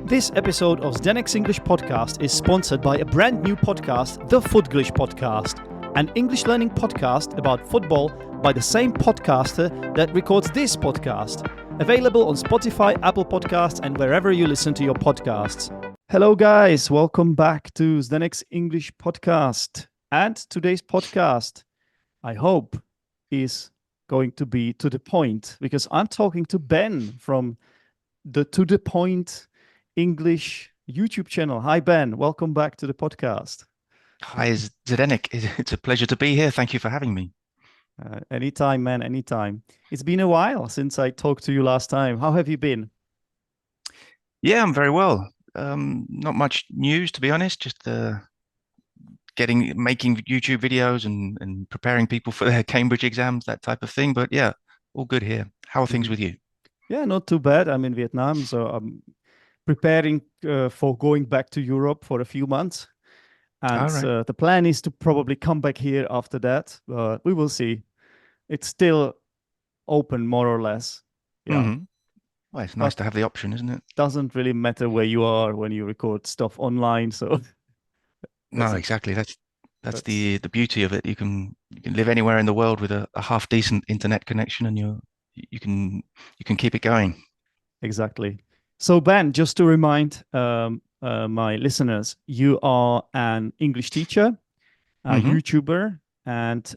This episode of Zdenek's English podcast is sponsored by a brand new podcast, the Footglish Podcast, an English learning podcast about football by the same podcaster that records this podcast. Available on Spotify, Apple Podcasts, and wherever you listen to your podcasts. Hello guys, welcome back to Zdenek's English podcast. And today's podcast, I hope, is going to be to the point, because I'm talking to Ben from the To The Point English YouTube channel. Hi Ben, welcome back to the podcast. Hi, Zdenek. It's a pleasure to be here. Thank you for having me. Anytime, man, anytime. It's been a while since I talked to you last time. How have you been? Yeah, I'm very well. Not much news, to be honest. Just making YouTube videos and preparing people for their Cambridge exams, that type of thing. But yeah, all good here. How are things with you? Yeah, not too bad. I'm in Vietnam, so I'm preparing for going back to Europe for a few months. And Right. the plan is to probably come back here after that, but we will see. It's still open, more or less. Yeah. Mm-hmm. Well, it's nice to have the option, isn't it? Doesn't really matter where you are when you record stuff online. So No, that's exactly. That's the beauty of it. You can live anywhere in the world with a half decent internet connection, and you can keep it going. exactly. So Ben, just to remind my listeners, you are an English teacher, a Mm-hmm. YouTuber, and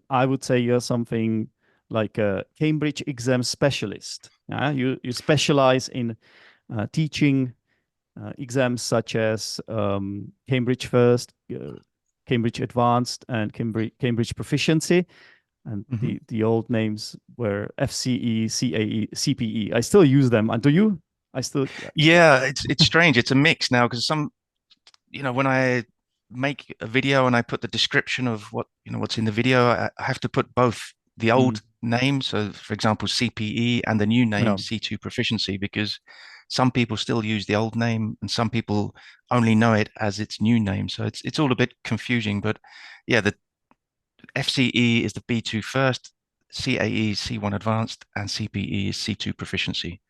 I would say you're something like a Cambridge exam specialist. You specialize in teaching exams such as Cambridge First, Cambridge Advanced, and Cambridge Proficiency. And Mm-hmm. the old names were FCE, CAE, CPE. I still use them. And do you? I still. Yeah, it's strange. It's a mix now because when I make a video and I put the description of what's in the video, I have to put both the Mm, old name, so for example CPE, and the new name yeah. C2 Proficiency, because some people still use the old name and some people only know it as its new name. So it's all a bit confusing. But yeah, the FCE is the B2 first, CAE is C1 Advanced, and CPE is C2 Proficiency.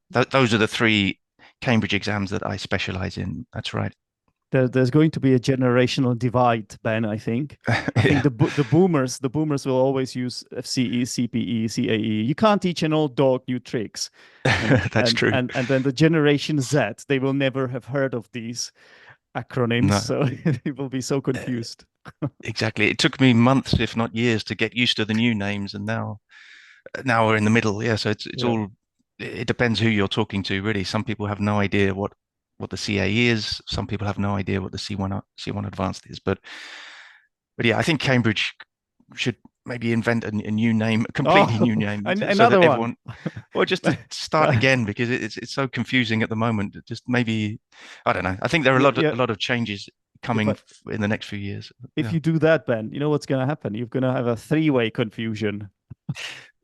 Those are the three Cambridge exams that I specialize in. That's right. There's going to be a generational divide, Ben. I think. I think Yeah, the boomers will always use FCE, CPE, CAE. You can't teach an old dog new tricks, and that's and true. and and then the Generation Z, they will never have heard of these acronyms, No, so they will be so confused. exactly. It took me months, if not years, to get used to the new names, and now we're in the middle. Yeah, so it's Yeah. all. It depends who you're talking to, really. Some people have no idea what the CA is. Some people have no idea what the C1 Advanced is. But yeah, I think Cambridge should maybe invent a new name, a completely new Oh, name, so another that one. everyone, or just to start again, because it's so confusing at the moment. Just maybe, I don't know. I think there are Yeah, a yeah, lot of changes yeah, coming but in the next few years. if Yeah. you do that, Ben, you know what's going to happen? You're going to have a three-way confusion.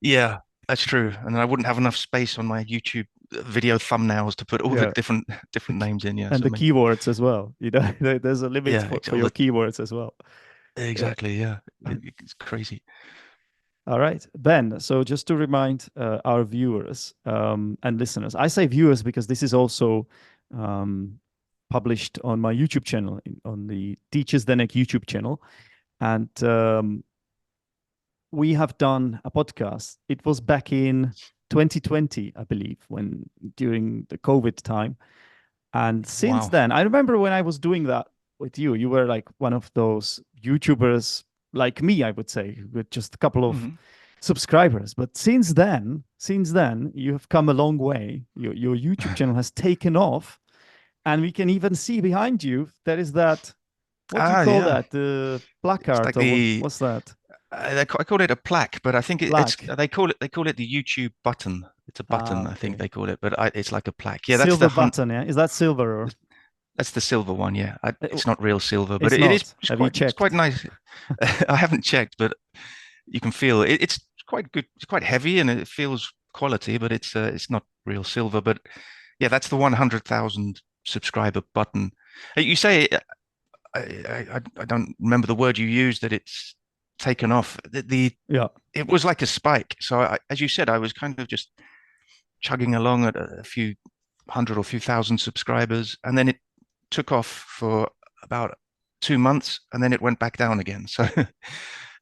Yeah, that's true. And I wouldn't have enough space on my YouTube video thumbnails to put all the Yeah, different names in. Yeah, and so the maybe, keywords as well. There's a limit yeah, for your keywords as well. Yeah. exactly. Yeah, it's crazy. All right, Ben. So just to remind our viewers and listeners, I say viewers because this is also um, published on my YouTube channel, on the Teachers Zdenek YouTube channel. And we have done a podcast. It was back in 2020, I believe, when during the COVID time. And since Wow. then, I remember when I was doing that with you, you were like one of those YouTubers like me, I would say, with just a couple of Hmm. subscribers. But since then, you have come a long way. Your YouTube channel has taken off, and we can even see behind you there is that. What do you call Yeah. that? The It's like placard or what's that? I call it a plaque, but I think it's Plaque. they call it the YouTube button. It's a Ah, button, I think okay. they call it, but it's like a plaque. Yeah, Silver button, yeah. Is that silver or that's the silver one. Yeah, uh, it's not real silver, but it's it is. not? Have you It's quite checked? nice. I haven't checked, but you can feel it. It's quite good. It's quite heavy and it feels quality, but it's not real silver. But yeah, that's the 100,000 subscriber button. You say I don't remember the word you used, that it's taken off. Yeah. It was like a spike. So as you said, I was kind of just chugging along at a few hundred or few thousand subscribers, and then it took off for about 2 months, and then it went back down again. So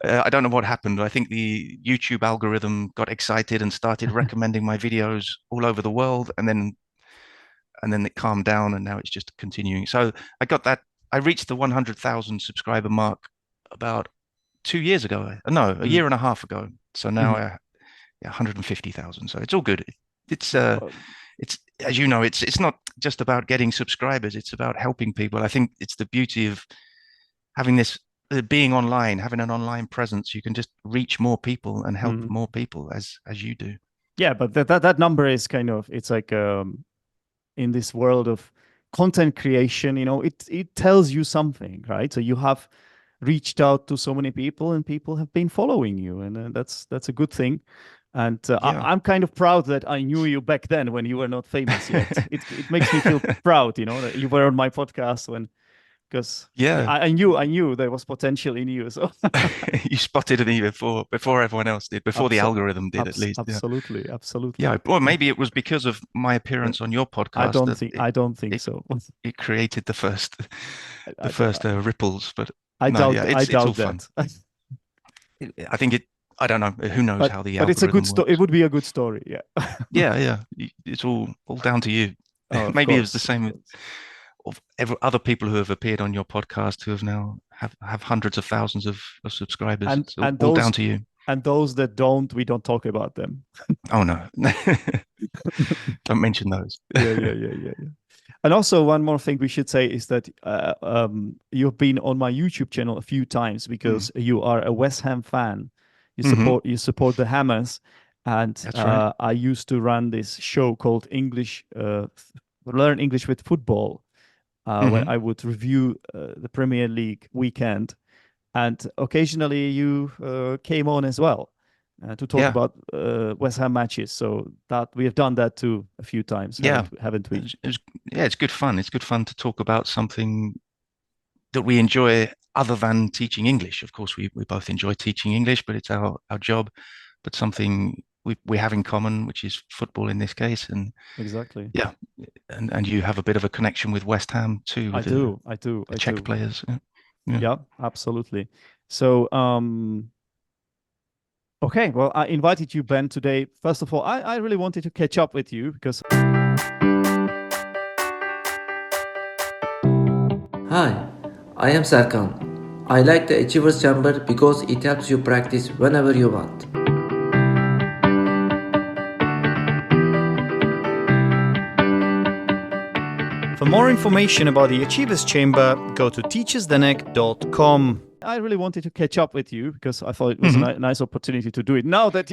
I don't know what happened. I think the YouTube algorithm got excited and started recommending my videos all over the world, and then it calmed down, and now it's just continuing. So I got that. I reached the 100,000 subscriber mark about 2 years ago. No, a Mhm. year and a half ago. So now Mhm. 150,000. So it's all good. It's Uh, it's as you know, it's not just about getting subscribers. It's about helping people. I think it's the beauty of having this being online, having an online presence. You can just reach more people and help mhm. more people as you do. Yeah, but that number is kind of, it's like, in this world of content creation, it tells you something, right? So you have reached out to so many people, and people have been following you, and that's a good thing. And Yeah. I'm kind of proud that I knew you back then when you were not famous yet. It makes me feel proud, that you were on my podcast when, because Yeah. I knew there was potential in you. So You spotted me before everyone else did, before the abso algorithm did at least. Yeah. absolutely, absolutely. Yeah. Or maybe it was because of my Uh, appearance on your podcast that I don't think it, so. it created the I, first ripples. But I no, doubt yeah, I it's all doubt fun. that. I think I don't know. Who knows how the But it's a good algorithm story. It works? would be a good story. Yeah. Yeah, yeah. It's all down to you. Oh, of Maybe it's the course, of same with course. other people who have appeared on your podcast who have now have hundreds of thousands of subscribers. And It's all down to you. those that don't, we don't talk about them. Oh no. Don't mention those. Yeah, yeah, yeah, yeah, yeah. And also, one more thing we should say is that you've been on my YouTube channel a few times Mm. because you are a West Ham fan. Hmm. You support the Hammers, and That's right. I used to run this show called Learn English with Football, where Hmm. I would review the Premier League weekend, and occasionally you came on as well to talk Yeah, about West Ham matches. So that we have done that too a few times, yeah. haven't we? Yeah, it's good fun. It's good fun to talk about something that we enjoy other than teaching English. Of course, we both enjoy teaching English, but it's our job. But something we have in common, which is football in this case. And Exactly. yeah, and you have a bit of a connection with West Ham too, I with do. I do. the I Czech do. players. Yeah. Yeah. Yeah, absolutely. So, okay. Well, I invited you, Ben, today. First of all, I really wanted to catch up with you because Hi, I am Serkan. I like the Achievers Chamber because it helps you practice whenever you want. for more information about the Achievers Chamber, go to teachersdenek.com. I really wanted to catch up with you because I thought it was a Mhm. nice opportunity to do it. Now that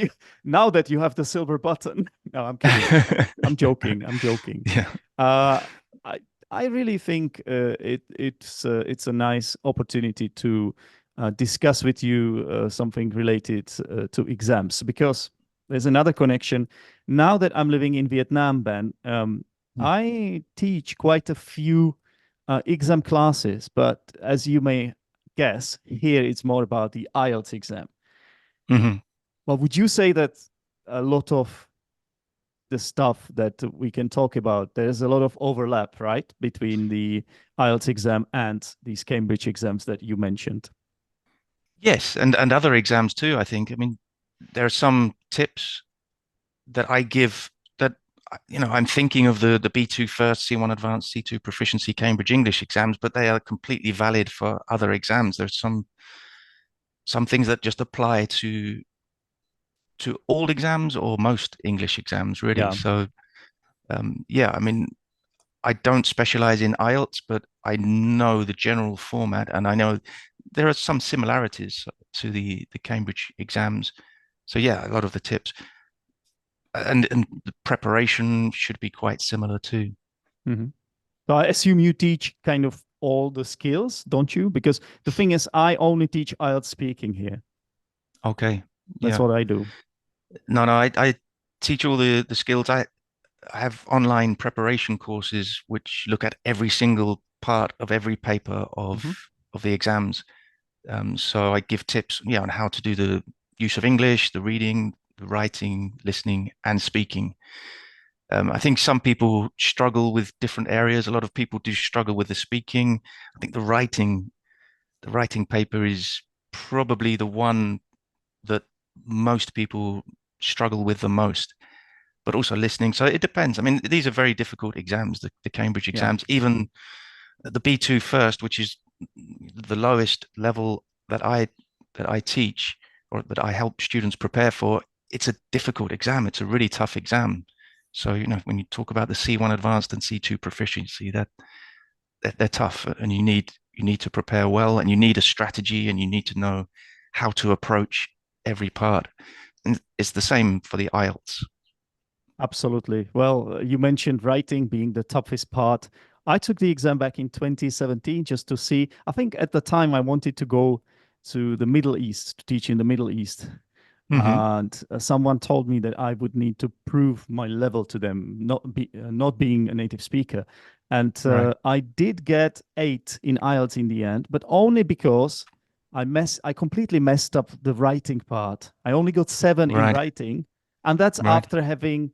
you have the silver button. No, I'm kidding. I'm joking. I'm joking. Yeah. Uh, I I really think it's a nice opportunity to discuss with you something related to exams, because there's another connection. Now that I'm living in Vietnam, Ben, Mm. I teach quite a few exam classes, but as you may guess, here it's more about the IELTS exam. Mhm. Well, would you say that a lot of the stuff that we can talk about, there's a lot of overlap, right, between the IELTS exam and these Cambridge exams that you mentioned? Yes, and other exams too, I think. I mean, there are some tips that I give that I'm thinking of the B2 first, C1 advanced, C2 proficiency Cambridge English exams, but they are completely valid for other exams. There's some things that just apply to all exams or most English exams, really. Yeah. So yeah, I mean, I don't specialize in IELTS, but I know the general format, and I know there are some similarities to the Cambridge exams. So yeah, a lot of the tips and the preparation should be quite similar too. Mhm. So I assume you teach kind of all the skills, don't you? Because the thing is, I only teach IELTS speaking here. Okay, That's yeah. what I do. No, I teach all the skills. I have online preparation courses which look at every single part of every paper Mhm. of the exams. So I give tips, yeah, on how to do the use of English, the reading, the writing, listening, and speaking. I think some people struggle with different areas. A lot of people do struggle with the speaking. I think the writing paper is probably the one that most people struggle with the most, but also listening. So it depends. I mean, these are very difficult exams, the Cambridge Yeah. exams, even the B2 first, which is the lowest level that I teach or that I help students prepare for. It's a difficult exam. It's a really tough exam. So, when you talk about the C1 advanced and C2 proficiency, that they're tough, and you need to prepare well, and you need a strategy, and you need to know how to approach every part. And it's the same for the IELTS. Absolutely. Well, you mentioned writing being the toughest part. I took the exam back in 2017 just to see. I think at the time I wanted to go to the Middle East, to teach in the Middle East. Mm-hmm. And someone told me that I would need to prove my level to them, not being a native speaker. And Right. I did get 8 in IELTS in the end, but only because I completely messed up the writing part. I only got 7 in Right. writing, and that's Right. after having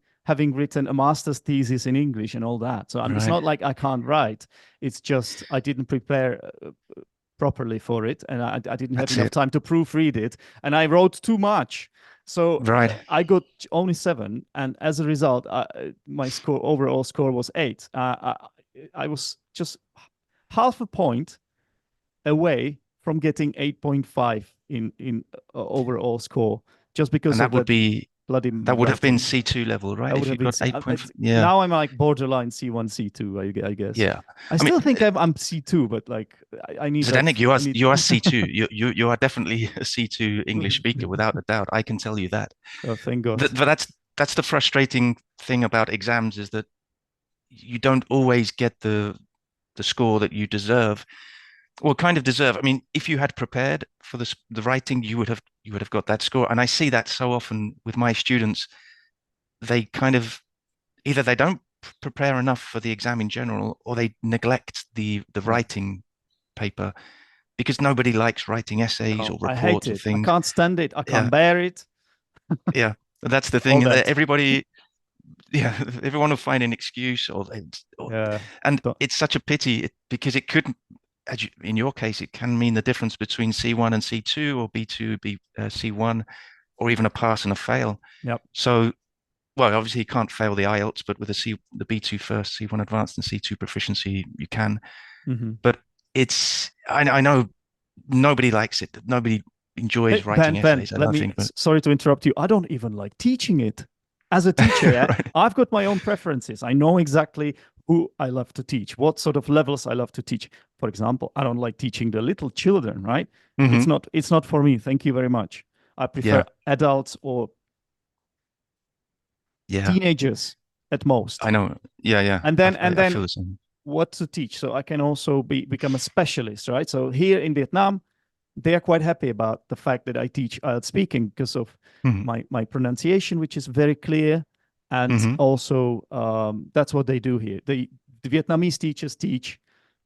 written a master's thesis in English and all that. So it's Right. not like I can't write. It's just I didn't prepare properly for it, and I didn't have That's enough it. time to proofread it, and I wrote too much. So Right. I got only 7, and as a result, my overall score was 8. I was just half a point away from getting 8.5 in overall score, just because And of that bloody that would have been writing. C2 level, right? I would If have you been got 8.5. Yeah. now I'm like borderline C1, C2, I guess. Yeah. I I mean, still think I'm C2, but like I need that. Zdenek, I need. you are C2. You are definitely a C2 English speaker, without a doubt. I can tell you that. Oh, thank God. But that's the frustrating thing about exams, is that you don't always get the score that you deserve, or kind of deserve. I mean, if you had prepared for the writing, you would have got that score. And I see that so often with my students. They kind of either they don't prepare enough for the exam in general, or they neglect the Yeah. writing paper, because nobody likes writing essays No, or I hate reports or it. I things. can't stand it. I Yeah, can't bear it. yeah. That's the All thing. that. Everybody, yeah, everyone will find an excuse, Yeah. and Don't- it's such a pity, because it could, in your case, it can mean the difference between C1 and C2, or B2, C1, or even a pass and a fail. Yep. So, well, obviously you can't fail the IELTS, but with the B2 first, C1 advanced, and C2 proficiency, you can. Mm-hmm. But I know nobody likes it. Nobody enjoys Hey, writing Ben, essays, I let don't me, think, but sorry to interrupt you. I don't even like teaching it. As a teacher, yeah, right. I've got my own preferences. I know exactly who I love to teach, what sort of levels I love to teach. For example, I don't like teaching the little children, right? Hmm. It's not for me. Thank you very much. I prefer Yeah, adults or yeah, teenagers at most. I know. Yeah, yeah. And I then feel the same. what to teach. So I can also become a specialist, right? So here in Vietnam, they are quite happy about the fact that I teach IELTS speaking because of Hmm. my pronunciation, which is very clear, and Hmm. also that's what they do here. The Vietnamese teachers teach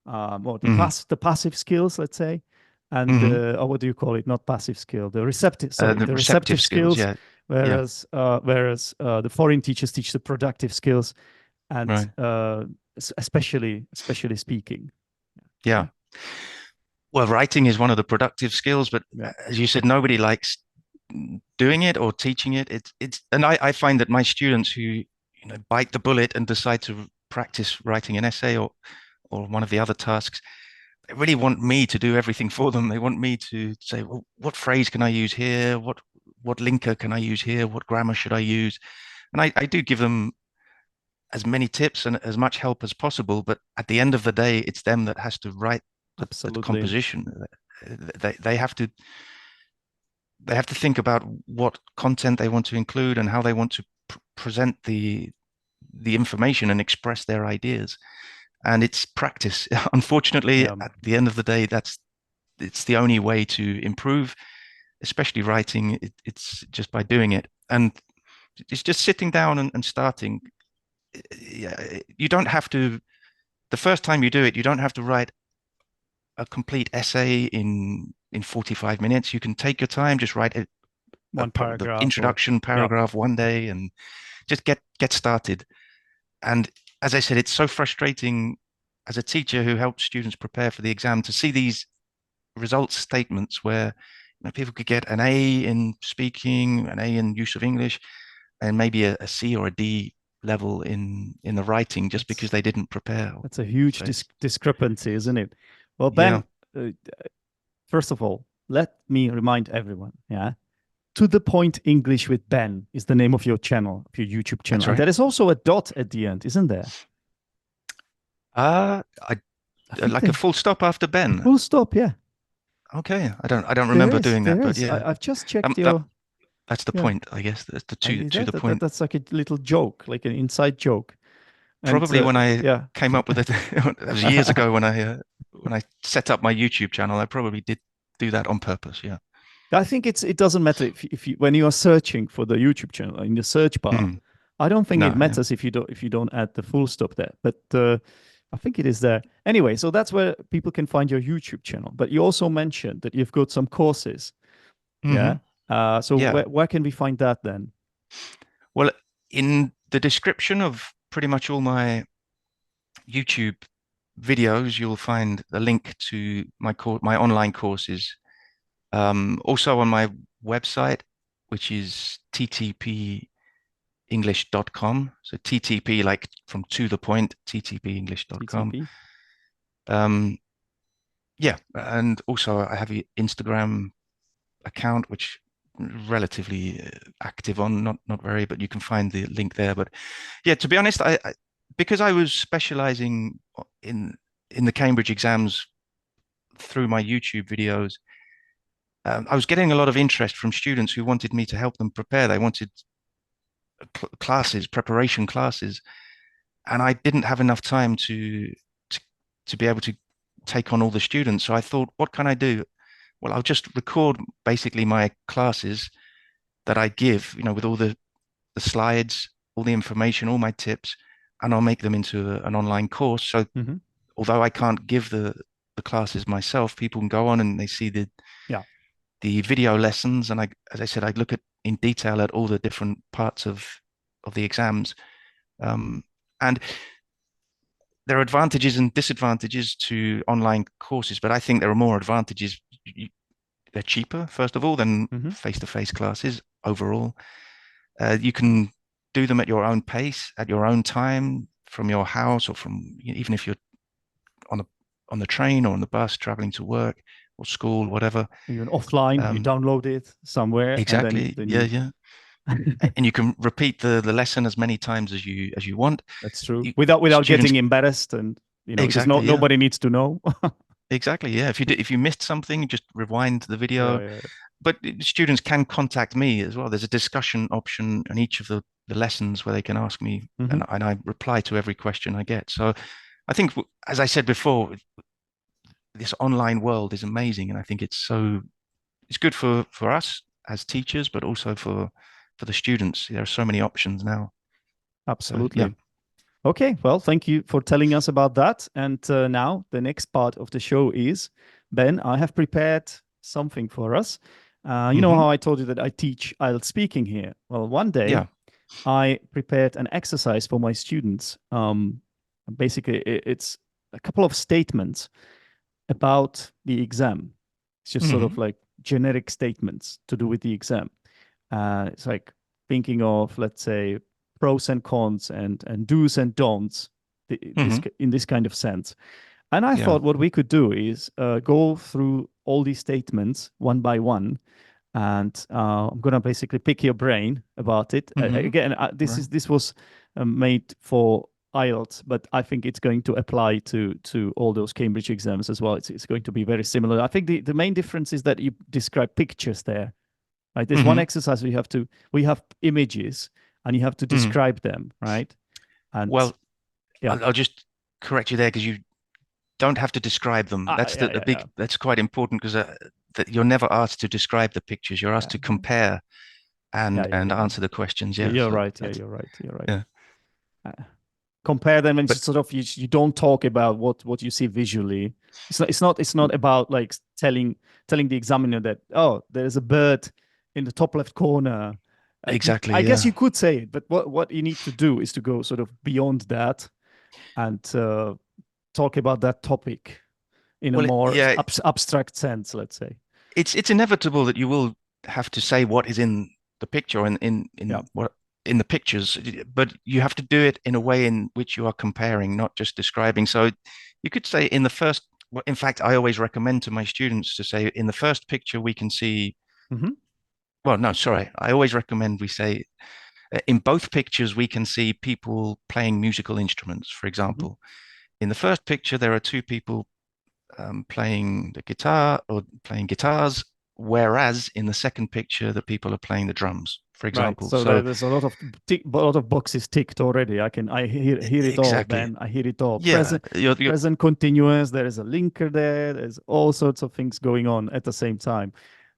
or Hmm. the passive skills, let's say, and Hmm. or what do you call it? Not passive skill, the receptive. Sorry, The the receptive receptive skills. skills. Yeah, yeah. Whereas the foreign teachers teach the productive skills, and Right. especially speaking. Yeah. Yeah, Well, writing is one of the productive skills, but yeah, as you said, nobody likes doing it or teaching it. And I find that my students who, bite the bullet and decide to practice writing an essay, or one of the other tasks, they really want me to do everything for them. They want me to say, well, what phrase can I use here? What linker can I use here? What grammar should I use? And I do give them as many tips and as much help as possible. But at the end of the day, it's them that has to write the absolutely. composition. They have to think about what content they want to include and how they want to present the information and express their ideas. And it's practice. Unfortunately, Yeah, at the end of the day, it's the only way to improve, especially writing. It's just by doing it, and it's just sitting down and starting. Yeah, you don't have to. The first time you do it, you don't have to write a complete essay in 45 minutes. You can take your time, just write one the paragraph or introduction yeah. paragraph one day, and just get started. And as I said, it's so frustrating as a teacher who helps students prepare for the exam to see these results statements where people could get an A in speaking, an A in use of English, and maybe a C or a D level in the writing just because they didn't prepare. That's a huge So discrepancy, isn't it? Well, yeah, Ben, first of all, let me remind everyone, yeah, To the Point English with Ben is the name of your channel, of your YouTube channel. that's And right. there is also a dot at the end, isn't there? I I think like a full stop after a Ben. full stop, yeah. Okay, I don't remember doing that, There but is. yeah, I've just checked that your, that's the yeah. point, I guess. That's the to the point. That's like a little joke, like an inside joke. And Probably when I yeah. came up with it, it was years ago when I set up my YouTube channel. I probably did do that on purpose. Yeah. I think it doesn't matter if you when you are searching for the YouTube channel in the search bar. Mm. I don't think it No, yeah. matters if you don't add the full stop there. But I think it is there anyway. So that's where people can find your YouTube channel. But you also mentioned that you've got some courses. Hmm. Yeah. So Yeah. where can we find that then? Well, in the description of pretty much all my YouTube videos, you'll find a link to my online courses. Also on my website, which is ttpenglish.com. So TTP, like from to the point, ttpenglish.com. TTP. Um, yeah, and also I have an Instagram account, which relatively active on, not very, but you can find the link there. But yeah, to be honest, I because I was specializing in the Cambridge exams through my YouTube videos, I was getting a lot of interest from students who wanted me to help them prepare. They wanted classes, preparation classes, and I didn't have enough time to to be able to take on all the students. So I thought, what can I do? Well, I'll just record basically my classes that I give, with all the slides, all the information, all my tips, and I'll make them into an online course. So Mm-hmm. although I can't give the classes myself, people can go on and they see Yeah. the video lessons. And as I said, I look at in detail at all the different parts of the exams. And there are advantages and disadvantages to online courses, but I think there are more advantages. They're cheaper, first of all, than Mm-hmm. face-to-face classes overall. You can do them at your own pace, at your own time, from your house, or from even if you're on the train or on the bus traveling to work or school, whatever. You're offline. You Um, download it somewhere, and exactly. then Yeah, you. yeah. And you can repeat the lesson as many times as you want. That's true. You, Without students getting embarrassed, and because exactly, yeah. nobody needs to know. Exactly, yeah. If you missed something, just rewind the Yeah, video. yeah. But students can contact me as well. There's a discussion option on each of the lessons where they can ask me, Mm-hmm. and I reply to every question I get. So I think, as I said before, this online world is amazing, and I think it's good for us as teachers, but also for the students. There are so many options now. So yeah. Absolutely. Okay, well, thank you for telling us about that. And now the next part of the show is, Ben, I have prepared something for us. You know Hmm. how I told you that I teach IELTS speaking here? Well, one day Yeah. I prepared an exercise for my students. Basically, it's a couple of statements about the exam. It's just sort of Hmm. like generic statements to do with the exam. It's like thinking of, let's say, pros and cons and do's and don'ts Hmm. in this kind of sense. And I Yeah. thought what we could do is go through all these statements one by one, and I'm gonna basically pick your brain about it. Hmm. Again, Right. this was made for IELTS, but I think it's going to apply to all those Cambridge exams as well. It's going to be very similar. I think the main difference is that you describe pictures there. Right? There's one Hmm. exercise we have images and you have to Hmm. describe them, right? And Well, yeah, I'll just correct you there because you don't have to describe them. That's yeah, the yeah, big. yeah, That's quite important because that you're never asked to describe the pictures. You're asked yeah, to compare yeah, yeah, and yeah. answer the questions. Yeah, Yeah. you're So right. Yeah, that's you're right. You're right. yeah. Compare them and But sort of you don't talk about what you see visually. It's not about like telling the examiner that, oh, there's a bird in the top left corner Exactly. I guess Yeah. you could say it, but what you need to do is to go sort of beyond that and talk about that topic in a Well, more yeah, abstract sense, let's say. it's inevitable that you will have to say what is in the picture and Yeah. in what in the pictures, but you have to do it in a way in which you are comparing, not just describing. So you could say in the first, well, in fact, I always recommend to my students to say in the first picture we can see, Hmm. well, no, sorry, I always recommend we say in both pictures we can see people playing musical instruments, for Hmm. example. In the first picture, there are two people playing the guitar or playing guitars, whereas in the second picture, the people are playing the drums, for Right. example. So So there's a lot of boxes ticked already. I hear it all, exactly, man. I hear it all. yeah, you're Present continuous. There is a linker there. There's all sorts of things going on at the same time.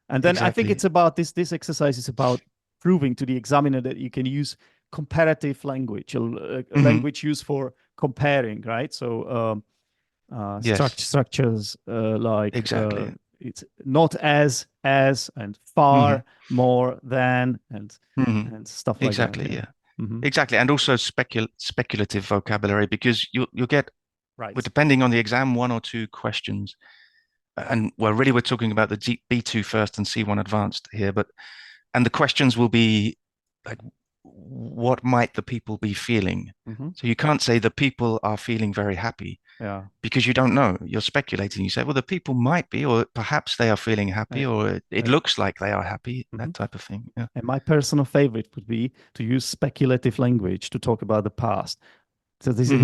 And then I think exactly. it's about this exercise is about proving to the examiner that you can use comparative language, a Hmm. language used for comparing, right? So Yes, structures like exactly. it's not as and Hmm. far more than Hmm. and stuff like that. Exactly, Yeah. yeah. Hmm. Exactly. And also speculative vocabulary because you'll get, well, Right. depending on the exam, one or two questions. And well, really, we're talking about the B2 first and C1 advanced here, but and the questions will be like, what might the people be feeling? Hmm. So you can't say the people are feeling very happy Yeah. because you don't know. You're speculating. You say, well, the people might be, or perhaps they are feeling Uh, happy, or it uh, looks like they are happy, mhm. that type of thing. Yeah. And my personal favorite would be to use speculative language to talk about the past. So Hmm.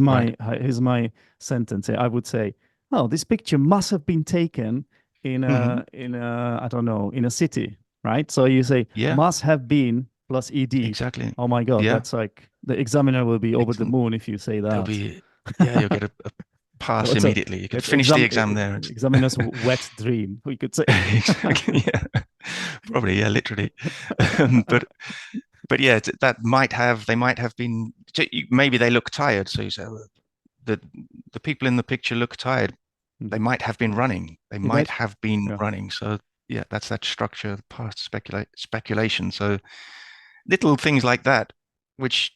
Right. here's my sentence. I would say, oh, this picture must have been taken Hmm. in a I don't know in a city, right? So you say Yeah, must have been plus ed. exactly. Oh my God, Yeah. that's like the examiner will be over the Excellent. moon if you say There'll that. be, yeah, you'll get a So pass immediately. You can it's finish the exam there. examiner's wet dream, we could say. Exactly. Yeah. Probably. Yeah. Literally. But yeah, that might have they might have been maybe they look tired. So you say well, the the people in the picture look tired. They Mhm. might have been running. They You might might, have been yeah, running. So yeah, that's that structure, past speculation. So little things like that, which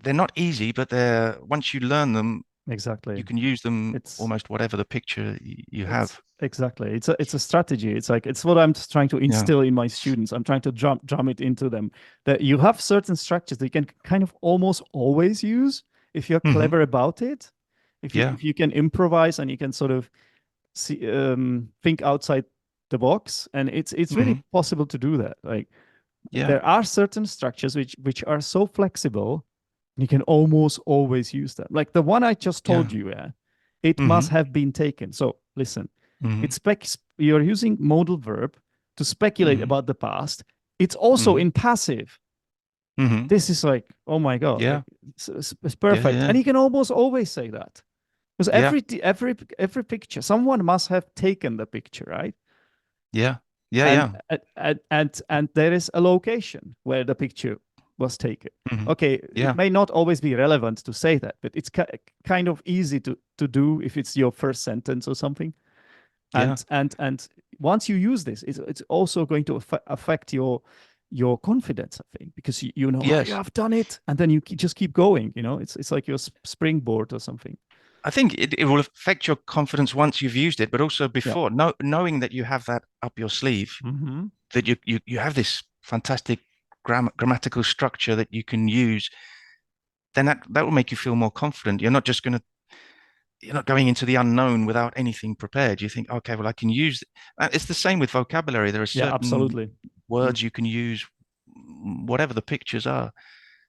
they're not easy, but they're once you learn them, exactly. you can use them It's almost whatever the picture you It's have. exactly. It's a strategy. It's like it's what I'm trying to Yeah. instill in my students. I'm trying to drum it into them that you have certain structures that you can kind of almost always use if you're Hmm. clever about it. Yeah. If you can improvise and you can sort of think outside the box, and it's really Hmm. possible to do that. Like Yeah. there are certain structures which are so flexible, you can almost always use them. Like the one I just told Yeah. you, yeah, it must Hmm. have been taken. So listen, Hmm. it's you're using modal verb to speculate Hmm. about the past. It's also Hmm. in passive. Hmm. This is like, oh my God, like Yeah. it's Yeah. perfect. Yeah. And you can almost always say that. Because Yeah. every picture, someone must have taken the picture, right? Yeah. Yeah. and Yeah. and there is a location where the picture was taken. Hmm. Okay, it Yeah. may not always be relevant to say that, but it's kind of easy to do if it's your first sentence or something. Yeah. And once you use this, it's also going to affect your confidence, I think, because you know, oh, you Yes. have done it, and then you just keep going. You know, it's like your springboard or something. I think it will affect your confidence once you've used it, but also Yeah. before, knowing that you have that up your sleeve, Mm-hmm. that you have this fantastic grammatical structure that you can use, then that will make you feel more confident. You're not going into the unknown without anything prepared. You think, okay, well, I can use. It's the same with vocabulary. There are Yeah, certain absolutely. Mm. words you can use, whatever the pictures are.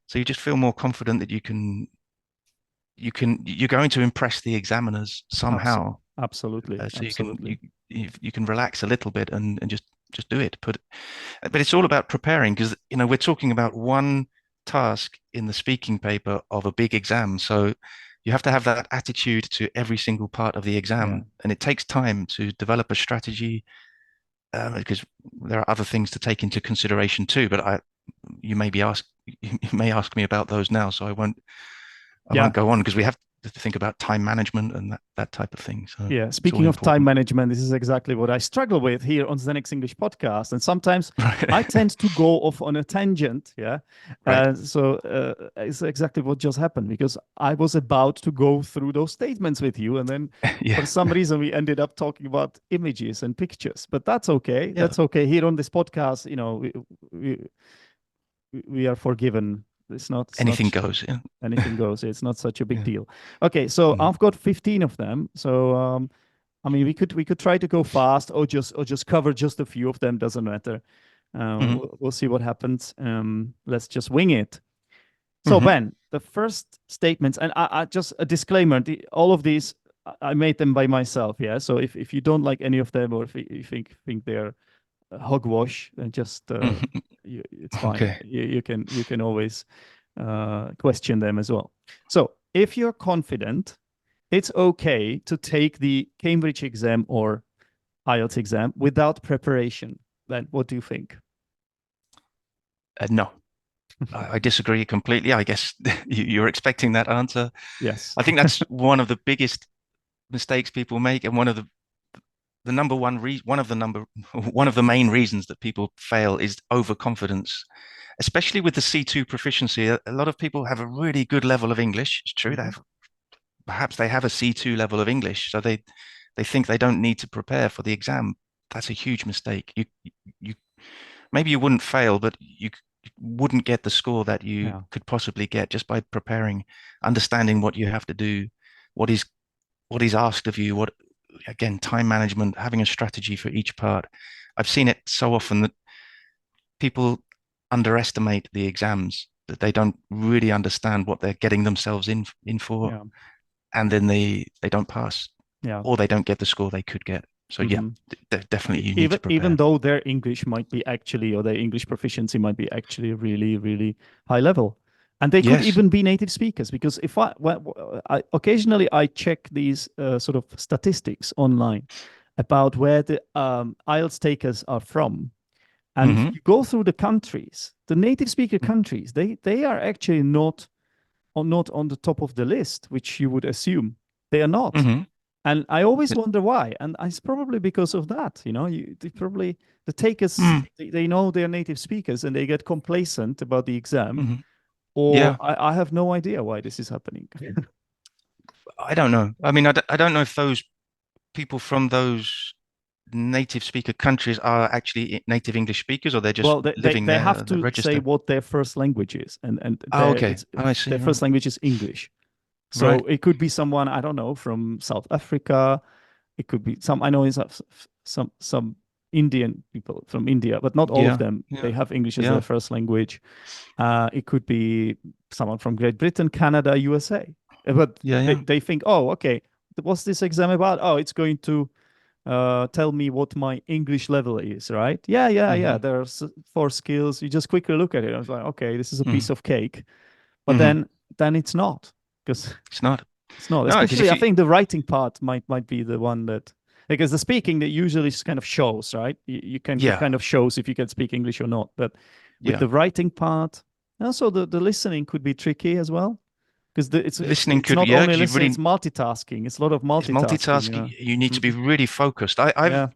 So you just feel more confident that you're going to impress the examiners somehow. Absolutely, So absolutely. you can relax a little bit and just do it. But it's all about preparing because we're talking about one task in the speaking paper of a big exam. So you have to have that attitude to every single part of the Yeah. exam, and it takes time to develop a strategy because there are other things to take into consideration too. But you may ask me about those now, so I won't Yeah. go on because we have to think about time management and that type of thing. So Yeah, it's speaking all of time important. management, this is exactly what I struggle with here on Zdenek's English podcast. And sometimes Right. I tend to go off on a tangent. Yeah. Right. So it's exactly what just happened because I was about to go through those statements with you. And then for Yeah. some reason, we ended up talking about images and pictures. But that's okay. Yeah. That's okay. Here on this podcast, we are forgiven. It's not Anything goes. Yeah. anything goes. It's not such a big Yeah. deal. Okay, so Mm. I've got 15 of them. So I mean, we could try to go fast or just cover just a few of them. Doesn't matter. Mhm. We'll see what happens. Let's just wing it. So Mhm. Ben, the first statements, and I just a disclaimer: all of these I made them by myself. Yeah. So if you don't like any of them or if you think they're hogwash, then just Mhm. it's fine. Okay. You can always question them as well. So if you're confident, it's okay to take the Cambridge exam or IELTS exam without preparation. Then what do you think? No, I disagree completely. I guess you're expecting that answer. Yes. I think that's one of the biggest mistakes people make, and one of the number one one of the number one of the main reasons that people fail is overconfidence, especially with the C2 proficiency. A lot of people have a really good level of English. It's true, perhaps they have a C2 level of English, so they think they don't need to prepare for the exam. That's a huge mistake. You maybe you wouldn't fail, but you wouldn't get the score that you Yeah. could possibly get just by preparing, understanding what you have to do, what is asked of you, what, again, time management, having a strategy for each part. I've seen it so often that people underestimate the exams, that they don't really understand what they're getting themselves in for, Yeah. and then they don't pass, Yeah. or they don't get the score they could get. So yeah, Mhm. definitely you need to Even prepare. though their English might be actually, or their English proficiency might be actually really, really high level. And they could Yes. even be native speakers because if I occasionally I check these sort of statistics online about where the IELTS takers are from. And Hmm. you go through the countries, the native speaker countries, they are actually not on the top of the list, which you would assume. They are not. Hmm. And I always wonder why. And it's probably because of that. They probably the takers Mm. they know they're native speakers and they get complacent about the exam. Hmm. Or Yeah. I have no idea why this is happening. I don't know. I mean, I don't know if those people from those native speaker countries are actually native English speakers, or they're just Well, living they there, have they're to say registered. what their first language is, and Oh, okay. Oh, I see. their Right. first language is English. So Right. it could be someone I don't know from South Africa. It could be some I know is some Indian people from India, but not all of Yeah. them. They Yeah. have English as their Yeah. first language. It could be someone from Great Britain, Canada, USA. But Yeah. Yeah. they think, oh, okay, what's this exam about? Oh, it's going to tell me what my English level is, right? Yeah. Hmm. There are four skills. You just quickly look at it. I was like, okay, this is a piece Hmm. of cake. But Hmm. then it's not because It's not. it's not. No, because Especially, if I you, think the writing part might be the one that because the speaking that usually kind of shows, right? You can it yeah, kind of shows if you can speak English or not. But with yeah, the writing part, also the listening could be tricky as well because listening it's could, not yeah, only because you listening, it's really, multitasking. It's a lot of it's multitasking. multitasking. You need to be really focused. Yeah,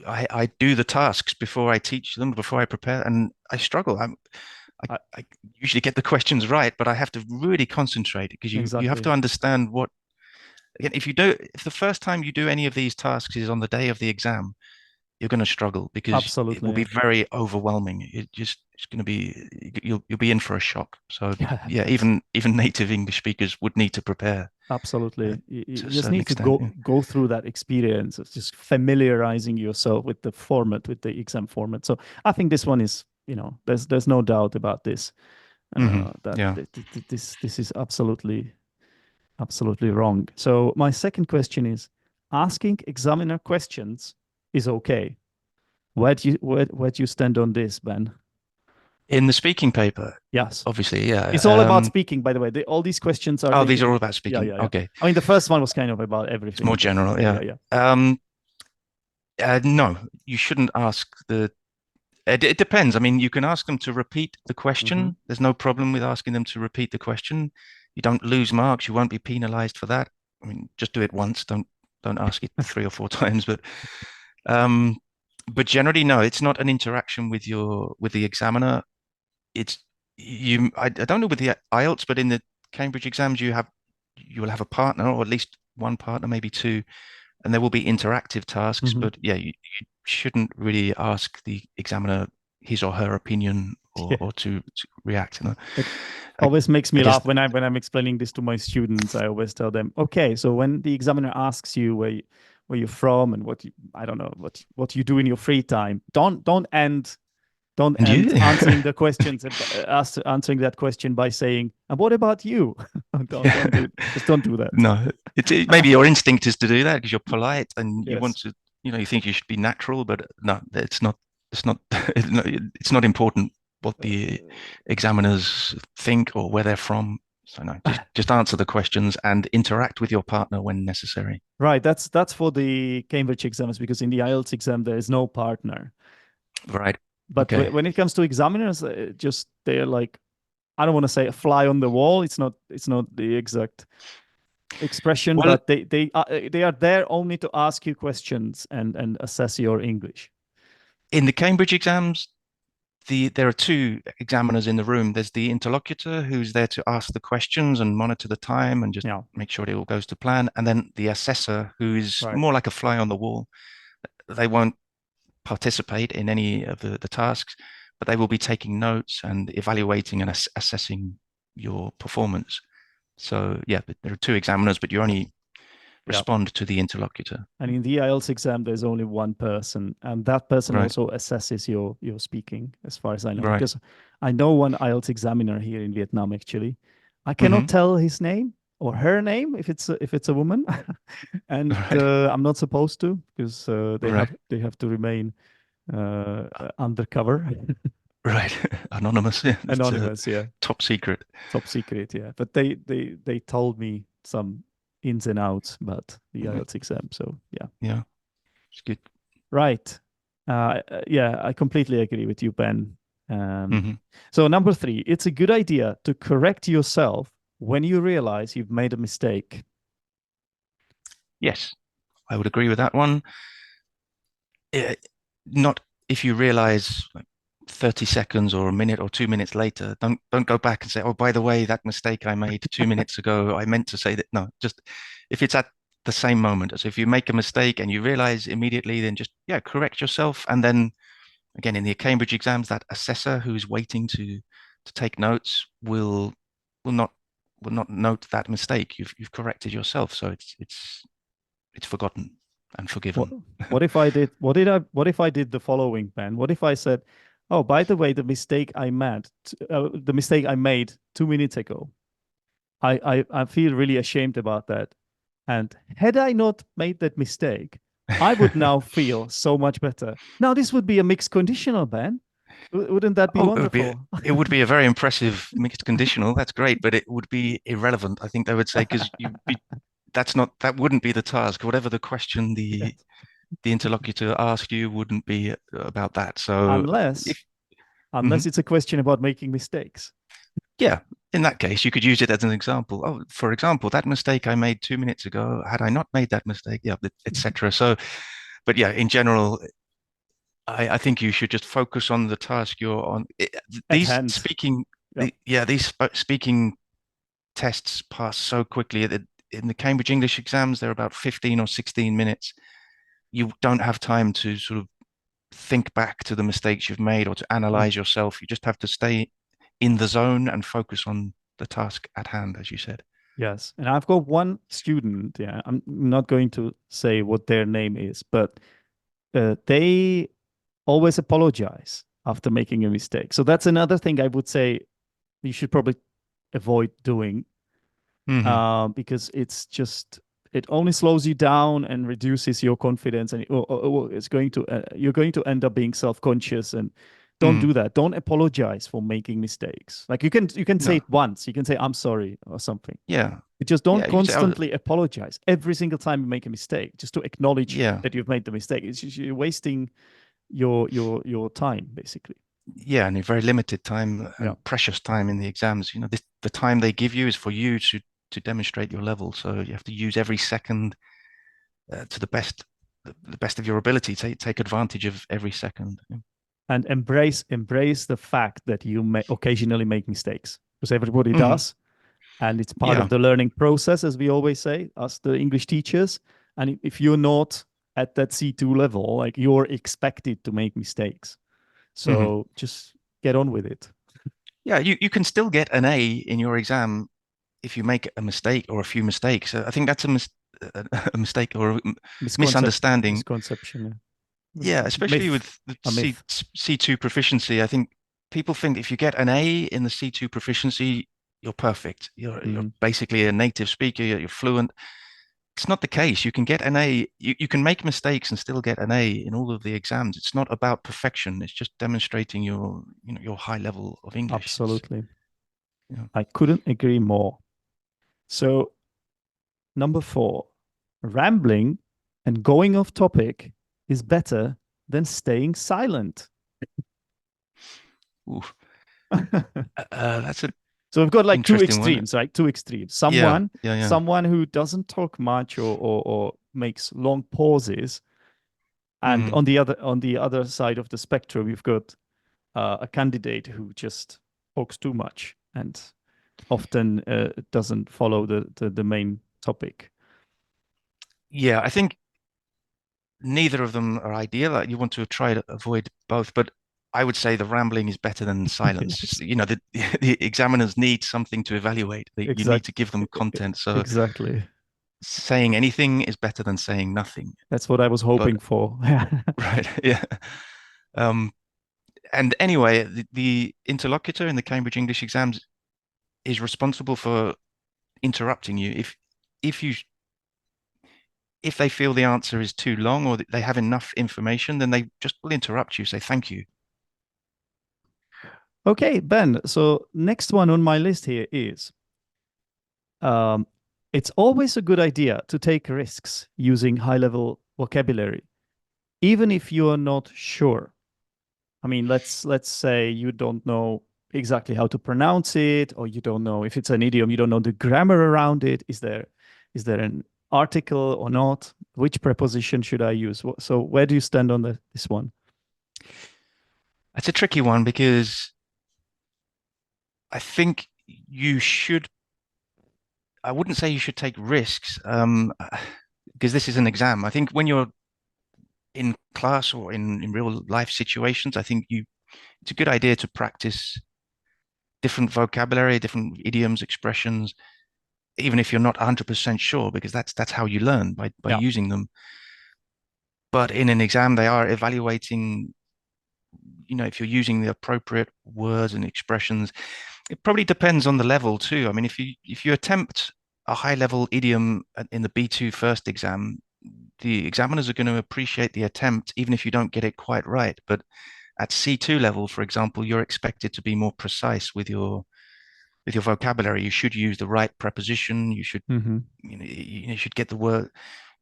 I do the tasks before I teach them, before I prepare, and I struggle. I, I usually get the questions right, but I have to really concentrate because you have exactly. to understand what, again, if the first time you do any of these tasks is on the day of the exam, you're going to struggle because it will Absolutely. be Yeah. very overwhelming. It's going to be, you'll be in for a shock. So Yeah, yeah, that's even native English speakers would need to prepare absolutely. You to a just certain need to extent. Yeah. go through that experience of just familiarizing yourself with the format, with the exam format. So I think this one is, there's no doubt about this. That Yeah. this is absolutely wrong. So my second question is, asking examiner questions is okay. Where do you stand on this, Ben? In the speaking paper, Yes. obviously, yeah. It's all about speaking, by the way. All these questions are Oh, the these are all about speaking. yeah. Okay, I mean, the first one was kind of about it's more everything, but general. yeah. Yeah. Um, no, you shouldn't ask the. It depends. I mean, you can ask them to repeat the Hmm. question. There's no problem with asking them to repeat the question. You don't lose marks. You won't be penalized for that. I mean, just do it once. Don't ask it 3 or 4 times. Um, but generally, no, it's not an interaction with the examiner. It's you. I don't know with the IELTS, but in the Cambridge exams, you will have a partner, or at least one partner, maybe two, and there will be interactive tasks. Mhm. But yeah, you shouldn't really ask the examiner his or her opinion Yeah. or to react. You know? It I, always makes me I guess laugh when I'm explaining this to my students. I always tell them, okay, so when the examiner asks you where you're from and I don't know what you do in your free time, don't and end you. answering the questions answering that question by saying, and what about you? Don't do that. No, maybe your instinct is to do that because you're polite and you want Yes. to, you think you should be natural, but no, it's not. It's not. It's not important what the examiners think or where they're from. So no, just answer the questions and interact with your partner when necessary. Right. That's for the Cambridge exams, because in the IELTS exam there is no partner. Right. But Okay. when it comes to examiners, just they're like, I don't want to say a fly on the wall. It's not the exact expression, Well, but they are there only to ask you questions and assess your English. in the Cambridge exams, there are two examiners in the room. There's the interlocutor who's there to ask the questions and monitor the time and just Yeah. make sure it all goes to plan. And then the assessor, who is Right. more like a fly on the wall. They won't participate in any of the tasks, but they will be taking notes and evaluating and assessing your performance. So yeah, there are two examiners, but you only Yeah. respond to the interlocutor. And in the IELTS exam, there's only one person, and that person Right. also assesses your speaking, as far as I know. Right. Because I know one IELTS examiner here in Vietnam, actually. I cannot Hmm. tell his name or her name if it's a woman, and Right. I'm not supposed to, because Right. they have to remain undercover, Right. Anonymous. Yeah. It's anonymous. Yeah, top secret. top secret. Yeah, but they told me some ins and outs about the Right. IELTS exam. So yeah. Yeah. It's good. Right. Yeah, I completely agree with you, Ben. Um, Hmm. so number 3, it's a good idea to correct yourself when you realize you've made a mistake. Yes, I would agree with that one. Not if you realize like 30 seconds or a minute or 2 minutes later, don't go back and say, oh, by the way, that mistake I made 2 minutes ago, I meant to say that. No, just if it's at the same moment. So if you make a mistake and you realize immediately, then just, yeah, correct yourself. And then again, in the Cambridge exams, that assessor who's waiting to take notes will not will not note that mistake. You've corrected yourself. So it's forgotten and What forgiven. what if I did what if I did the following, Ben? What if I said, "Oh, by the way, the mistake I made 2 minutes ago. I feel really ashamed about that. And had I not made that mistake, I would now feel so much better." Now, this would be a mixed conditional, Ben. Wouldn't that be Oh, wonderful? it would be a very impressive mixed conditional. That's great, but it would be irrelevant, I think they would say, because that wouldn't be the task. Whatever the question Yes. the interlocutor asked you wouldn't be about that. So Unless if unless mhm. it's a question about making mistakes. Yeah, in that case, you could use it as an example. Oh, for example, that mistake I made 2 minutes ago, had I not made that mistake, yeah, etc. So, but yeah, in general, I think you should just focus on the task you're on. At These hand. speaking, Yep. these speaking tests pass so quickly. In the Cambridge English exams, they're about 15 or 16 minutes. You don't have time to sort of think back to the mistakes you've made or to Mm. analyze yourself. You just have to stay in the zone and focus on the task at hand, as you said. Yes. And I've got one student, yeah, I'm not going to say what their name is, but they always apologize after making a mistake. So that's another thing I would say you should probably avoid doing, Hmm. because it only slows you down and reduces your confidence, and it's going to you're going to end up being self-conscious. And don't Mm. do that. Don't apologize for making mistakes. Like you can say No. it once. You can say I'm sorry or something. Yeah. You just don't Yeah. You say, oh, constantly apologize every single time you make a mistake, just to acknowledge yeah. that you've made the mistake. You're wasting your time, basically. Yeah, and a very limited time Yeah. and precious time in the exams. The time they give you is for you to demonstrate your level. So you have to use every second to the best of your ability. Take advantage of every second. And embrace the fact that you may occasionally make mistakes, because everybody Mhm. does, and it's part of Yeah. the learning process, as we always say, us the English teachers. And if you're not at that C2 level, like, you're expected to make mistakes. Mhm. So just get on with it. Yeah, you can still get an A in your exam if you make a mistake or a few mistakes. I think that's a mistake or a misunderstanding. Misconception. Yeah, especially Myth. with the A myth. C2 proficiency. I think people think if you get an A in the C2 proficiency, you're perfect. You're Mhm. basically a native speaker, you're fluent. It's not the case. You can get an A, you can make mistakes and still get an A in all of the exams. It's not about perfection. It's just demonstrating your high level of English. Absolutely. Yeah. I couldn't agree more. So, number 4, rambling and going off topic is better than staying silent. Ooh, that's an So we've got like two interesting one. extremes, right? Two extremes. Yeah, Someone, yeah, yeah. someone who doesn't talk much, or makes long pauses, and Mhm. on the other side of the spectrum, we've got a candidate who just talks too much and often doesn't follow the main topic. Yeah, I think neither of them are ideal. Like, you want to try to avoid both, but I would say the rambling is better than silence. Yes, The examiners need something to evaluate. You need to give them content. So exactly. saying anything is better than saying nothing. That's what I was But hoping for. right, yeah. Um, and anyway, the interlocutor in the Cambridge English exams is responsible for interrupting you. If you if they feel the answer is too long or they have enough information, then they just will interrupt you, say thank you. Okay, Ben. So next one on my list here is, um, it's always a good idea to take risks using high-level vocabulary, even if you are not sure. I mean, let's say you don't know exactly how to pronounce it, or you don't know if it's an idiom, you don't know the grammar around it. Is there an article or not? Which preposition should I use? So where do you stand on this one? It's a tricky one because I think you should, I wouldn't say you should take risks, because this is an exam. I think when you're in class or in real life situations, I think it's a good idea to practice different vocabulary, different idioms, expressions, even if you're not 100% sure, because that's how you learn by Yeah. using them. But in an exam, they are evaluating, if you're using the appropriate words and expressions. It probably depends on the level too. I mean, if you attempt a high level idiom in the B2 first exam, the examiners are going to appreciate the attempt, even if you don't get it quite right. But at C2 level, for example, you're expected to be more precise with your vocabulary. You should use the right preposition. You should Hmm. you should get the word.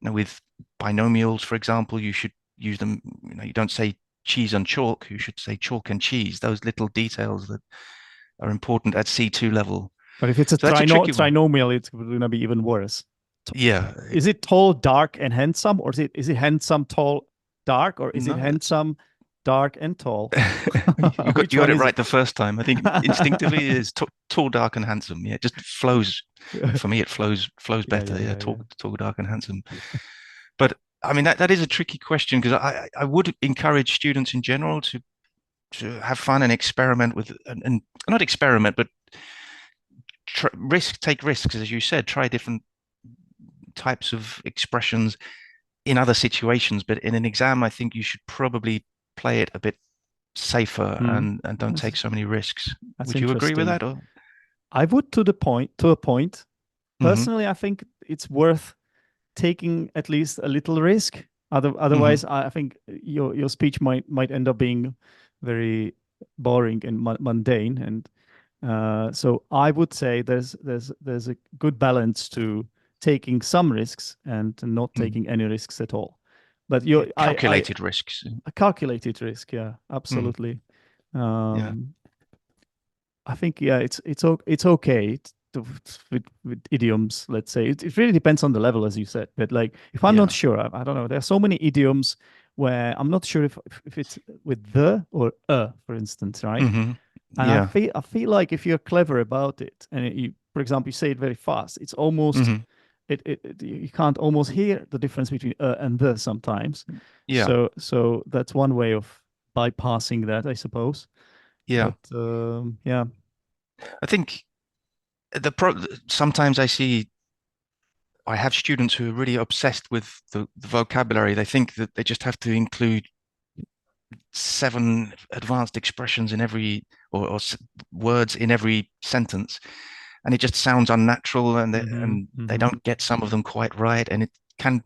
With binomials, for example, you should use them. You don't say cheese and chalk. You should say chalk and cheese. Those little details that are important at C2 level. But if it's a So that's a tricky one. trinomial, it's going to be even worse. Yeah, Is it tall, dark, and handsome, or is it handsome, tall, dark, or is it no, it's handsome, dark, and tall? you got Which you got one it is right it? the first time. I think instinctively it is tall, dark, and handsome. Yeah, it just flows. For me, it flows Yeah, better. yeah, Yeah, yeah, tall, yeah. tall, dark, and handsome. But I mean that is a tricky question because I would encourage students in general to have fun and experiment with and not experiment, but take risks, as you said. Try different types of expressions in other situations, but in an exam, I think you should probably play it a bit safer Hmm. and don't take That's, so many risks. that's Would you agree with interesting. that? Or I would, to a point. hmm Personally, I think it's worth taking at least a little risk. hmm Otherwise, I think your speech might end up being very boring and mundane. And so I would say there's a good balance to taking some risks and not taking any risks at all. But Yeah, I calculated risks. a calculated risk, yeah, Mm. absolutely. Yeah. I think it's okay with idioms. Let's say it really depends on the level, as you said. But like, if I'm not Yeah. sure, I don't know. There are so many idioms where I'm not sure if it's with the or for instance, right? Hmm. And Yeah. I feel like if you're clever about it, and you, for example, you say it very fast, it's almost Hmm. you can't almost hear the difference between and the sometimes. Yeah. So that's one way of bypassing that, I suppose. Yeah. But yeah. I think sometimes I have students who are really obsessed with the vocabulary. They think that they just have to include 7 advanced expressions in every or words in every sentence, and it just sounds unnatural, and Hmm. they Hmm. don't get some of them quite right, and it can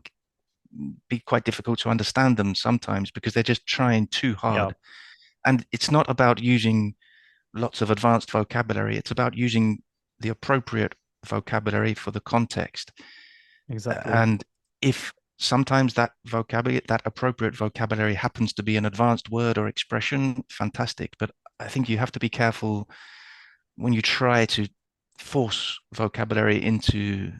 be quite difficult to understand them sometimes because they're just trying too Yeah, hard. And it's not about using lots of advanced vocabulary. It's about using the appropriate vocabulary for the context. exactly. And if sometimes that appropriate vocabulary happens to be an advanced word or expression, fantastic. But I think you have to be careful when you try to force vocabulary into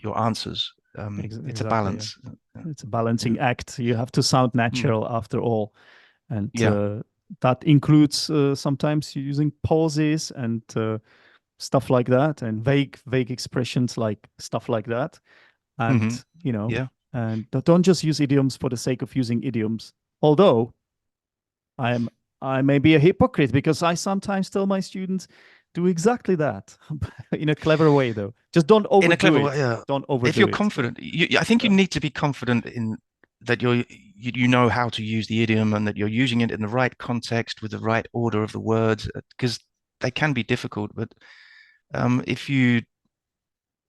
your answers. It's a Exactly. Yeah. balance. It's a balancing act. You have to sound Mm. natural after all, and Yeah. that includes sometimes using pauses and stuff like that, and vague expressions like stuff like that. And Hmm. Yeah. and don't just use idioms for the sake of using idioms. Although I'm I may be a hypocrite because I sometimes tell my students do exactly that in a clever way though. Just don't In a overdo clever way, it. yeah. Don't If overdo you're it. confident, I think you Yeah. need to be confident in that you know how to use the idiom and that you're using it in the right context with the right order of the words, because they can be difficult. But if you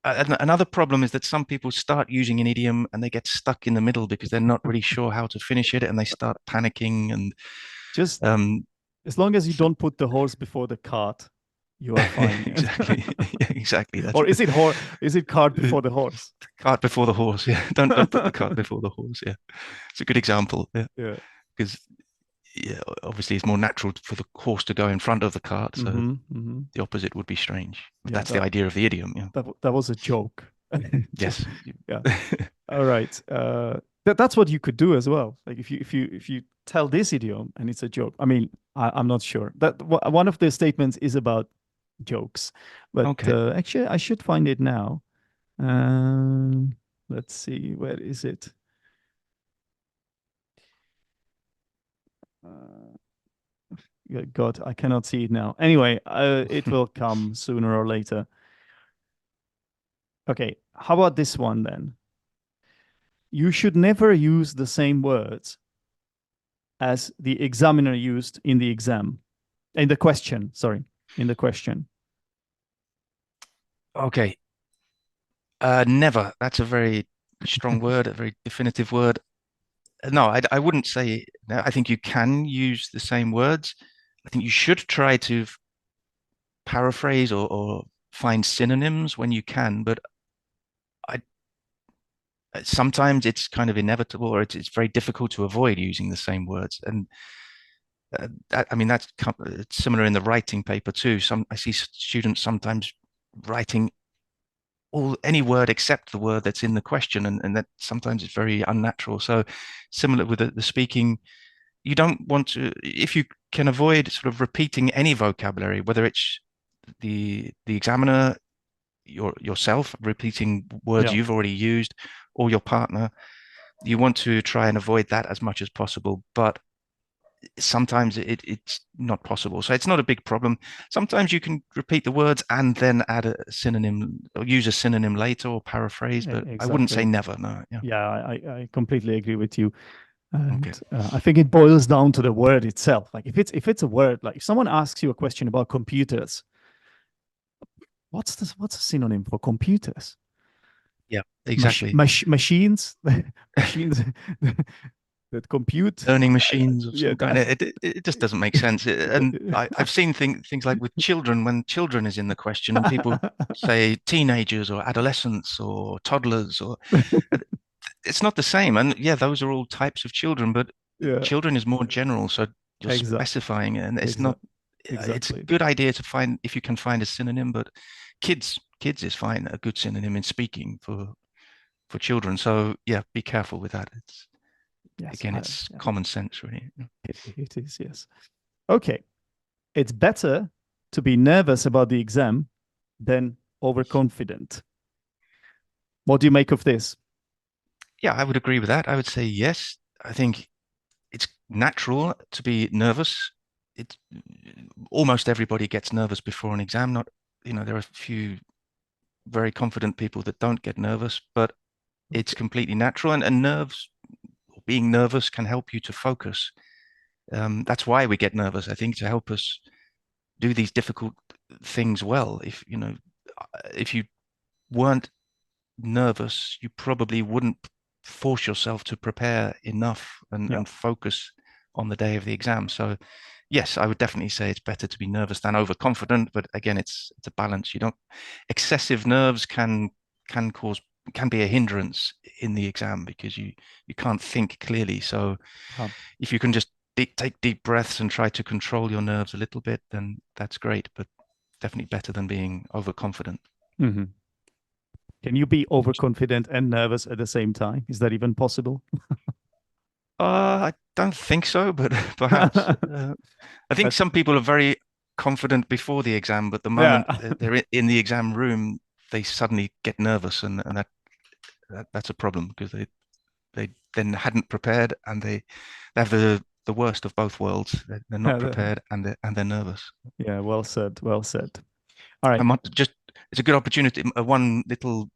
another problem is that some people start using an idiom and they get stuck in the middle because they're not really sure how to finish it, and they start panicking and Just um, as long as you so- don't put the horse before the cart, you are fine. exactly, yeah, exactly. That's Or is it cart before the horse? cart before the horse. Yeah, don't put the cart before the horse. Yeah, it's a good example. Yeah, Yeah. because yeah, obviously it's more natural for the horse to go in front of the cart, so Hmm. Hmm. the opposite would be strange. But Yeah, that's the idea of the idiom. Yeah. that was a joke. Just Yes. yeah. All right. That's what you could do as well. Like if you tell this idiom and it's a joke. I mean, I'm not sure. One of the statements is about jokes, but Okay. actually I should find it now. Um, let's see, where is it? Uh, God, I cannot see it now. Anyway, it will come sooner or later. Okay, how about this one then? You should never use the same words as the examiner used in the exam, in the question, sorry, in the question. Okay. Never. That's a very strong word, a very definitive word. No, I wouldn't say. No, I think you can use the same words. I think you should try to paraphrase or find synonyms when you can, but I sometimes it's kind of inevitable, or it's very difficult to avoid using the same words. And I mean it's similar in the writing paper too. I see students sometimes writing any word except the word that's in the question, and that sometimes it's very unnatural. So similar with the speaking, you don't want to, if you can avoid sort of repeating any vocabulary, whether it's the examiner, yourself repeating words Yeah, you've already used, or your partner, you want to try and avoid that as much as possible. But sometimes it's not possible. So it's not a big problem. Sometimes you can repeat the words and then add a synonym or use a synonym later or paraphrase, but I wouldn't say exactly. never. No. Yeah. Yeah, I completely agree with you. And Okay. I think it boils down to the word itself. Like if it's a word, like if someone asks you a question about computers, what's a synonym for computers? Yeah, exactly. Machines, machines that compute. Learning machines of Yeah, some kind. It just doesn't make sense. And I've seen things like with children, when children is in the question and people say teenagers or adolescents or toddlers, or it's not the same. And yeah, those are all types of children, but yeah, children is more general. So you're specifying, and it's not. It's a Exactly. good idea to find if you can find a synonym, but kids is fine. A good synonym in speaking for children. So yeah, be careful with that. It's Yes, again, it's yeah. common sense, really. It is, yes. Okay. It's better to be nervous about the exam than overconfident. What do you make of this? Yeah, I would agree with that. I would say yes. I think it's natural to be nervous. It's almost everybody gets nervous before an exam. Not, there are a few very confident people that don't get nervous, but it's completely natural. And nerves, being nervous can help you to focus. That's why we get nervous, I think, to help us do these difficult things well. If you weren't nervous, you probably wouldn't force yourself to prepare enough and focus on the day of the exam. So yes, I would definitely say it's better to be nervous than overconfident. But again, it's a balance. You don't excessive nerves can be a hindrance in the exam because you can't think clearly. So if you can just take deep breaths and try to control your nerves a little bit, then that's great. But definitely better than being overconfident. Mm-hmm. Can you be overconfident and nervous at the same time? Is that even possible? I don't think so, but perhaps. I think some people are very confident before the exam, but the moment they're in the exam room, they suddenly get nervous, and that's a problem because they then hadn't prepared, and they have the worst of both worlds. They're not prepared, and they're nervous. Yeah, well said. Well said. All right. It's a good opportunity. One little,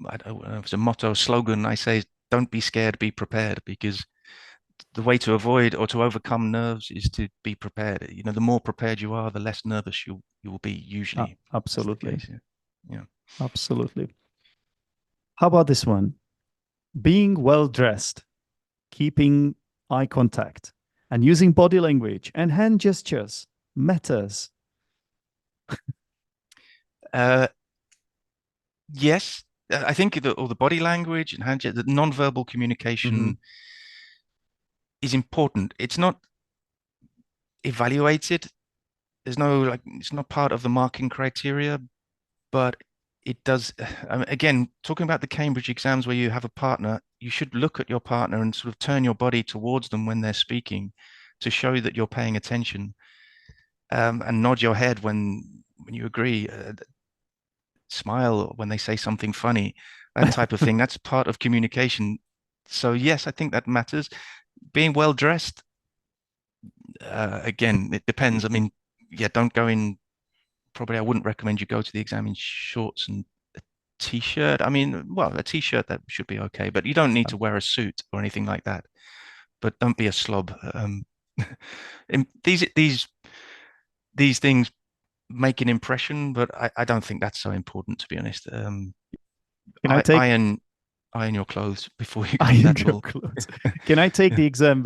I don't know if it's a motto, slogan I say is, don't be scared, be prepared, because the way to avoid or to overcome nerves is to be prepared. The more prepared you are, the less nervous you will be usually. Absolutely. That's the case, yeah. Absolutely. How about this one? Being well dressed, keeping eye contact, and using body language and hand gestures matters. Yes, I think all the body language and the non-verbal communication is important. It's not evaluated. There's no it's not part of the marking criteria, but it does. Again, talking about the Cambridge exams where you have a partner, you should look at your partner and sort of turn your body towards them when they're speaking to show that you're paying attention, and nod your head when you agree. Smile when they say something funny, that type of thing. That's part of communication. So yes, I think that matters. Being well dressed, again, it depends. I mean, yeah, don't go in. Probably, I wouldn't recommend you go to the exam in shorts and a t-shirt. I mean, well, a t-shirt that should be okay, but you don't need to wear a suit or anything like that. But don't be a slob. These things make an impression, but I don't think that's so important, to be honest. Iron your clothes before you go. Iron your clothes. Can I take the exam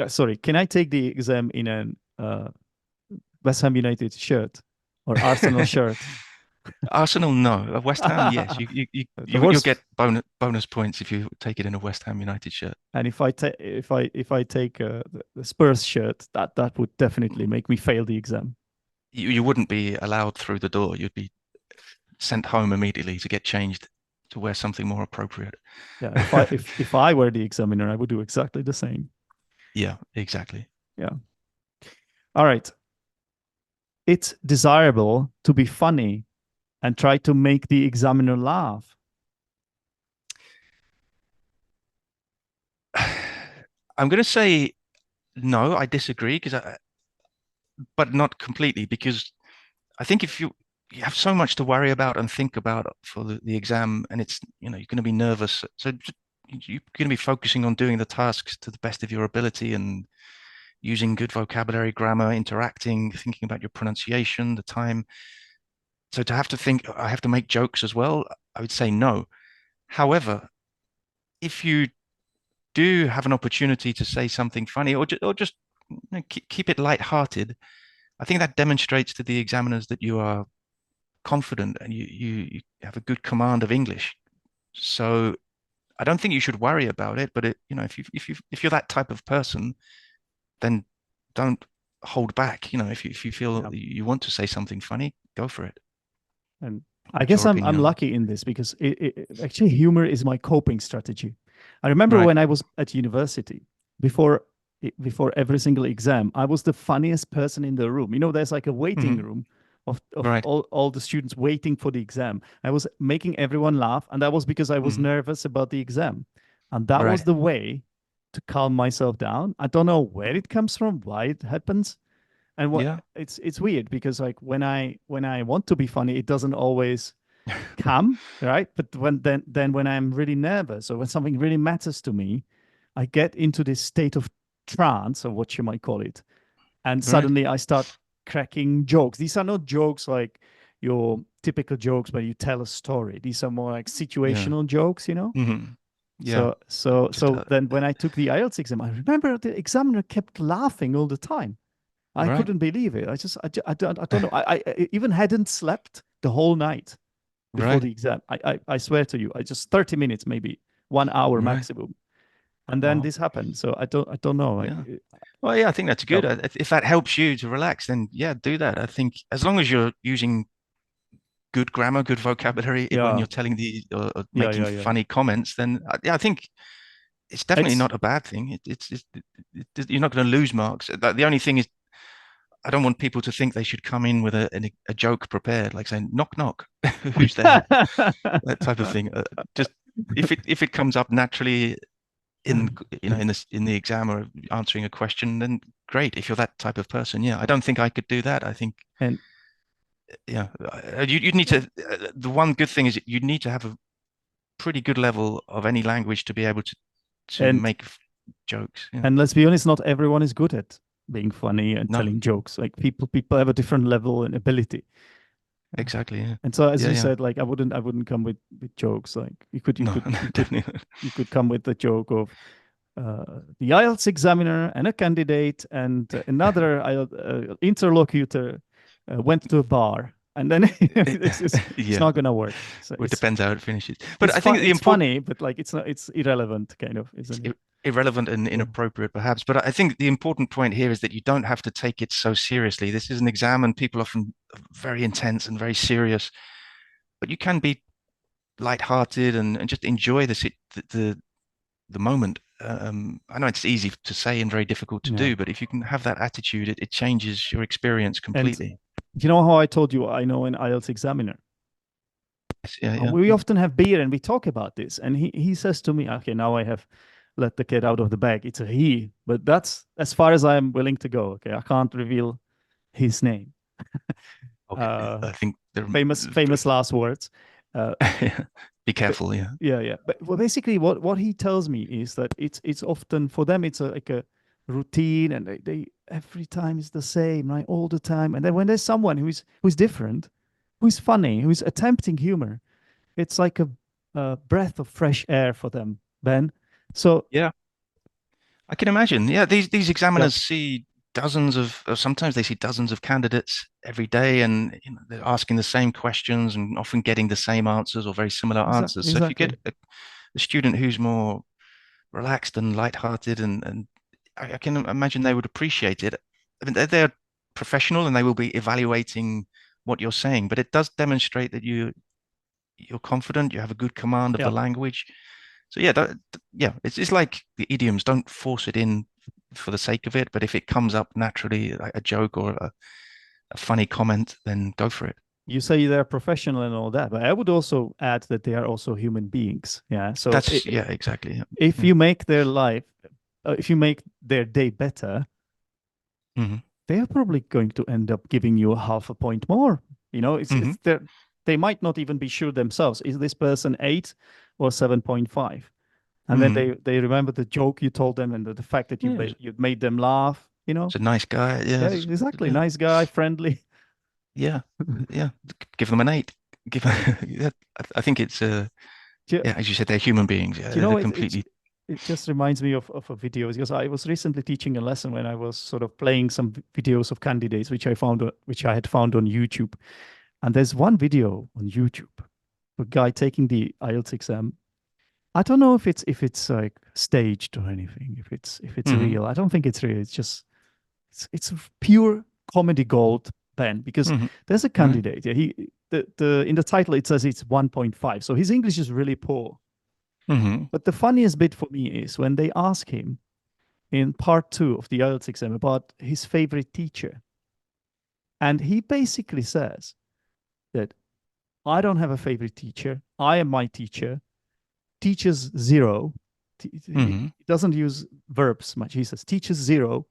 sorry, can I take the exam in an West Ham United shirt or Arsenal shirt? Arsenal, no. West Ham, yes. You'll get bonus points if you take it in a West Ham United shirt. And if I take the Spurs shirt, that would definitely make me fail the exam. You wouldn't be allowed through the door. You'd be sent home immediately to get changed to wear something more appropriate. Yeah, if I were the examiner, I would do exactly the same. Yeah, exactly. Yeah. All right. It's desirable to be funny and try to make the examiner laugh. I'm going to say no, I disagree, but not completely, because I think if you have so much to worry about and think about for the exam, and it's, you're going to be nervous. So you're going to be focusing on doing the tasks to the best of your ability and using good vocabulary, grammar, interacting, thinking about your pronunciation, the time. So to have to think, I have to make jokes as well, I would say no. However, if you do have an opportunity to say something funny, or just keep it light-hearted, I think that demonstrates to the examiners that you are confident and you have a good command of English. So I don't think you should worry about it. But if you're that type of person, then don't hold back. You know, if you feel Yeah. you want to say something funny, go for it. And I What's guess your I'm opinion on lucky in this because actually humor is my coping strategy. I remember Right. when I was at university, before before every single exam, I was the funniest person in the room. You know, there's like a waiting Hmm. room of Right. all the students waiting for the exam. I was making everyone laugh, and that was because I was Mm. nervous about the exam. And that was Right. the way to calm myself down. I don't know where it comes from, why it happens. And what Yeah. it's weird because like when I want to be funny, it doesn't always come, right? But then when I'm really nervous or when something really matters to me, I get into this state of trance or what you might call it. And Right. suddenly I start cracking jokes. These are not jokes like your typical jokes where you tell a story. These are more like Yeah. situational jokes, you know? Hmm. Yeah. Just So then when I took the IELTS exam, I remember the examiner kept laughing all the time. I right. couldn't believe it. I don't know. I even hadn't slept the whole night before Right. the exam. I swear to you, I just 30 minutes, maybe 1 hour Right. maximum. And then Wow. this happened. So I don't know. Yeah. Well, yeah, I think that's Yeah. good. If that helps you to relax, then yeah, do that. I think as long as you're using good grammar, good vocabulary when Yeah. you're telling the or Yeah. making Yeah. Yeah. funny comments, then yeah, I think it's definitely It's not a bad thing. You're not going to lose marks. The only thing is, I don't want people to think they should come in with a joke prepared, like saying "knock knock, who's there," that type of thing. Just if it comes up naturally in in the exam or answering a question, then great. If you're that type of person, yeah, I don't think I could do that. I think and yeah, you'd need to. The one good thing is you'd need to have a pretty good level of any language to be able to and make jokes. Yeah, and let's be honest, not everyone is good at being funny and no, telling jokes. Like people have a different level and ability. exactly. Yeah, And so, as yeah, you yeah. said, like I wouldn't come with jokes. Like No, no, definitely. Not. you could come with the joke of the IELTS examiner and a candidate and another interlocutor went to a bar, and then it's Yeah, not gonna work. So well, it depends how it finishes. But it's I think fun. the It's important funny, but like it's not. It's irrelevant, kind of, it's isn't it? irrelevant and Yeah. inappropriate, perhaps. But I think the important point here is that you don't have to take it so seriously. This is an exam, and people often are very intense and very serious. But you can be lighthearted and just enjoy the moment. I know it's easy to say and very difficult to Yeah. do, but if you can have that attitude, it changes your experience And completely. you know how I told you I know an IELTS examiner. Yeah, And yeah, we yeah. often have beer and we talk about this. And he says to me, okay, now I have let the cat out of the bag. It's a he, but that's as far as I'm willing to go. Okay. I can't reveal his name. Okay, I think Famous last words. Uh, be but careful. Yeah. yeah, yeah. But well, basically what he tells me is that it's often for them, it's like a routine and they every time is the same, right? All the time. And then when there's someone who's different, who's funny, who's attempting humor, it's like a breath of fresh air for them, Ben. So Yeah, I can imagine. Yeah, these yeah, examiners see dozens of, or sometimes they see dozens of candidates every day, and they're asking the same questions and often getting the same answers or very similar answers. So if you get exactly. a student who's more relaxed and lighthearted, and I can imagine they would appreciate it. I mean, they're professional and they will be evaluating what you're saying, but it does demonstrate that you're confident, you have a good command of the Yeah. language. So yeah, yeah, it's like the idioms. Don't force it in for the sake of it, but if it comes up naturally, like a joke or a funny comment, then go for it. You say they're professional and all that, but I would also add that they are also human beings. Yeah. So That's yeah, exactly. Yeah, if yeah. you make their life, if you make their day better, Hmm. they're probably going to end up giving you a half a point more. You know, Hmm. they might not even be sure themselves. Is this person 8 or 7.5? And then Hmm. they remember the joke you told them and the fact that Yeah, you made them laugh, you know? it's a nice guy. Yeah, Yeah, exactly. yeah, Nice guy, friendly. yeah, yeah. Give them an 8. Give yeah. I think it's Do you, yeah, as you said, they're human beings. Yeah, do you know, they're completely. it just reminds me of a video because I was recently teaching a lesson when I was sort of playing some videos of candidates, which I had found on YouTube. And there's one video on YouTube, a guy taking the IELTS exam, I don't know if it's like staged or anything. If it's Hmm. real, I don't think it's real. It's just it's pure comedy gold, Ben. Because Hmm. there's a Right. candidate. Yeah, the in the title it says it's 1.5. So his English is really poor. Hmm. But the funniest bit for me is when they ask him in part two of the IELTS exam about his favorite teacher, and he basically says that I don't have a favorite teacher. I am my teacher. Teachers zero. He Hmm. doesn't use verbs much. He says teachers zero.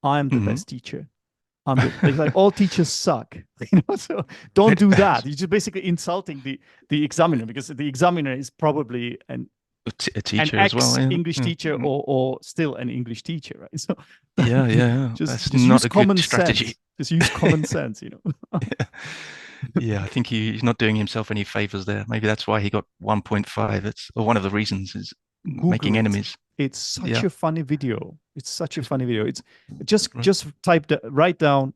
I am the Hmm. best teacher. I'm the like all teachers suck. So don't do that. You're just basically insulting the examiner, because the examiner is probably A an teacher as well. ex Yeah. English Yeah. teacher or still an English teacher, right? So Yeah. Yeah. just That's just not use a good common strategy. sense. Just use common sense. Yeah. Yeah, I think he's not doing himself any favors there. Maybe that's why he got 1.5. It's or one of the reasons is Google making it. enemies. It's such Yeah. a funny video. It's such a Just funny video. It's right. just write down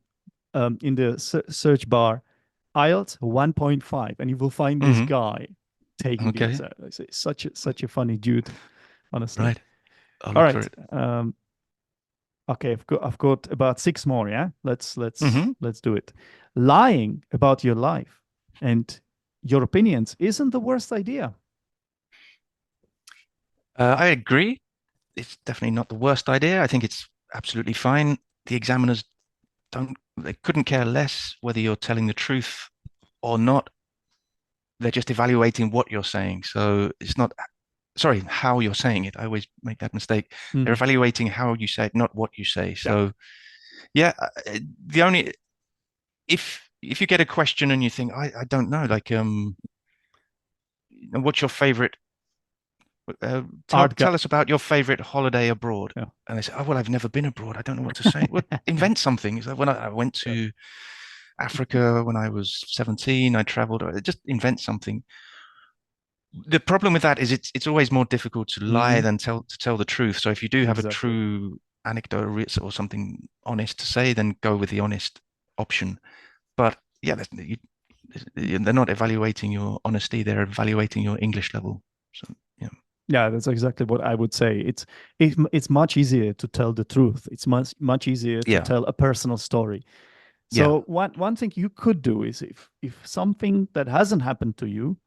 in the search bar IELTS 1.5, and you will find this Hmm. guy taking the Okay. exam. It's such a funny dude, honestly. Right. I'll All look for right. it. Okay, I've got about six more. Yeah, Hmm. let's do it. Lying about your life and your opinions isn't the worst idea. I agree. It's definitely not the worst idea. I think it's absolutely fine. The examiners they couldn't care less whether you're telling the truth or not. They're just evaluating what you're saying. So it's not, sorry, how you're saying it. I always make that mistake. They're Mm, evaluating how you say it, not what you say. yeah. So yeah, the only, if you get a question and you think, I don't know, like, what's your favorite Art guy. tell us about your favorite holiday abroad. Yeah. And they say, oh, well, I've never been abroad. I don't know what to say. Well, invent something. It's like when I went Yeah. to Africa when I was 17, I traveled. Just invent something. The problem with that is it's always more difficult to lie Mm, than tell the truth. So if you do have a exactly. true anecdote or something honest to say, then go with the honest option. But yeah, they're not evaluating your honesty; they're evaluating your English level. So yeah, Yeah, that's exactly what I would say. It's much easier to tell the truth. It's much easier to yeah, tell a personal story. yeah. So one thing you could do is if something that hasn't happened to you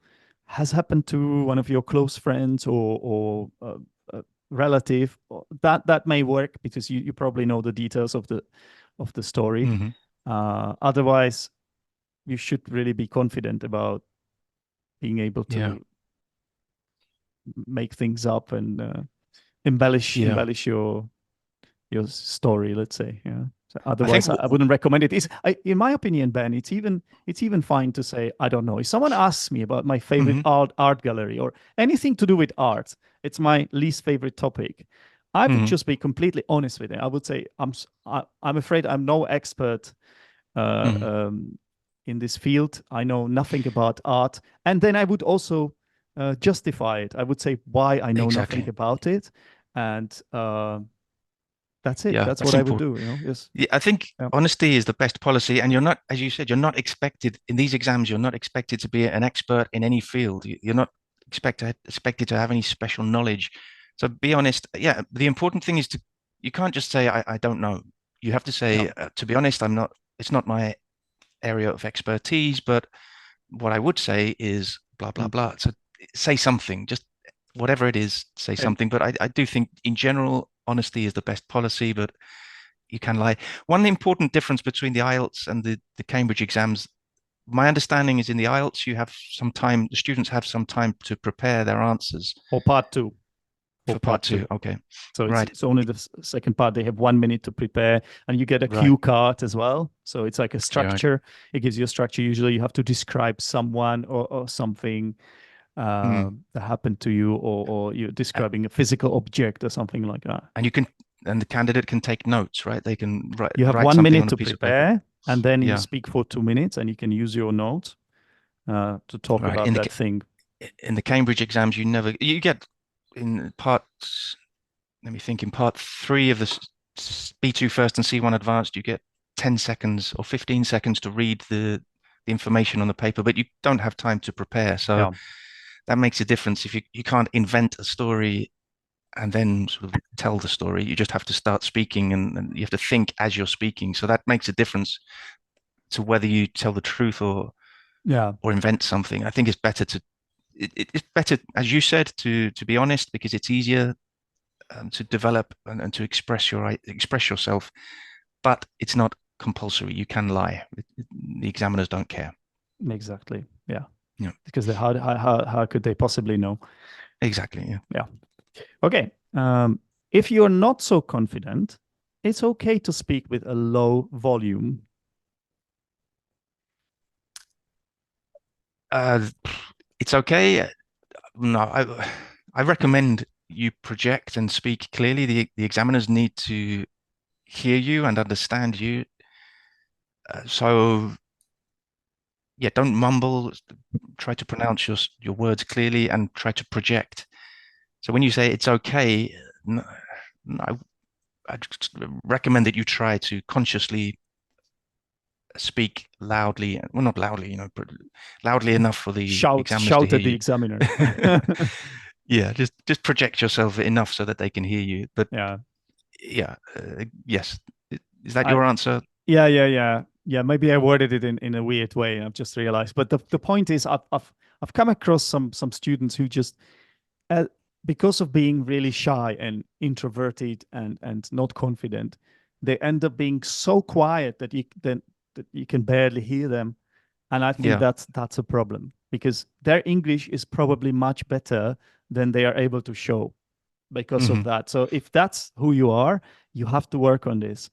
has happened to one of your close friends or a relative, that may work because you probably know the details of the story. Hmm. Otherwise, you should really be confident about being able Yeah, to make things up and embellish yeah. embellish your story, let's say. Yeah. So I think otherwise, I wouldn't recommend it. In my opinion, Ben, it's even fine to say I don't know. If someone asks me about my favorite hmm. art gallery or anything to do with art, it's my least favorite topic. I would Hmm. just be completely honest with it. I would say I'm afraid I'm no expert uh, Hmm. um, in this field. I know nothing about art, and then I would also justify it. I would say why I know nothing Exactly. about it, and that's it. Yeah, That's that's what I would important. do. Yes. Yeah, I think Yeah. honesty is the best policy, and you're not, as you said, you're not expected in these exams. You're not expected to be an expert in any field. You're not expected to have any special knowledge. So be honest. Yeah, the important thing is you can't just say I don't know. You have to Yeah. say to be honest, I'm not. It's not my area of expertise, but what I would say is blah blah Mm. blah. So say something, just whatever it is, say And something. But I do think in general, honesty is the best policy, but you can lie. One important difference between the IELTS and the Cambridge exams, my understanding is in the IELTS, you have some time, the students have some time to prepare their answers for part two, for for part part two. two. Okay. So it's Right. it's only the second part. They have 1 minute to prepare, and you get a Right. cue card as well. So it's like a Yeah. Right. structure. It gives you a structure. Usually, you have to describe someone or something Mm. that happened to you, or you're A- describing a physical object or something like that. And you can, and the candidate can take notes, right? They can You have write one something minute on a to piece of paper. prepare, and then you Yeah. speak for 2 minutes, and you can use your notes to talk Right. about that thing. In the Cambridge exams, you get in part, let me think, in part three of the B2 first and C1 advanced, you get 10 seconds or 15 seconds to read the information on the paper, but you don't have time to prepare. So Yeah. that makes a difference. If you can't invent a story and then sort of tell the story, you just have to start speaking, and you have to think as you're speaking. So that makes a difference to whether you tell the truth Yeah, or invent something. I think it's better it's better, as you said, to be honest, because it's easier to develop and to express yourself. But it's not compulsory. You can lie. The examiners don't care. exactly. Yeah, Yeah, because how could they possibly know? exactly. Yeah. Yeah. Okay. If you're not so confident, it's okay to speak with a low volume. Uh, it's okay. No, I recommend you project and speak clearly. The examiners need to hear you and understand you. So yeah, don't mumble. Try to pronounce your words clearly and try to project. So when you say it's okay, no, no, I just recommend that you try to consciously speak loudly. Well, not loudly, but loudly enough for the examiners to Shout hear at the you. examiner. Yeah, just project yourself enough so that they can hear you. But Yeah. yeah, yes. Is that I your answer? yeah. Maybe I worded it in a weird way. I've just realized. But the point is, I've come across some students who just uh, because of being really shy and introverted and not confident, they end up being so quiet that you can barely hear them. And I think Yeah. that's a problem because their English is probably much better than they are able to show because of Hmm. that. So if that's who you are, you have to work on this.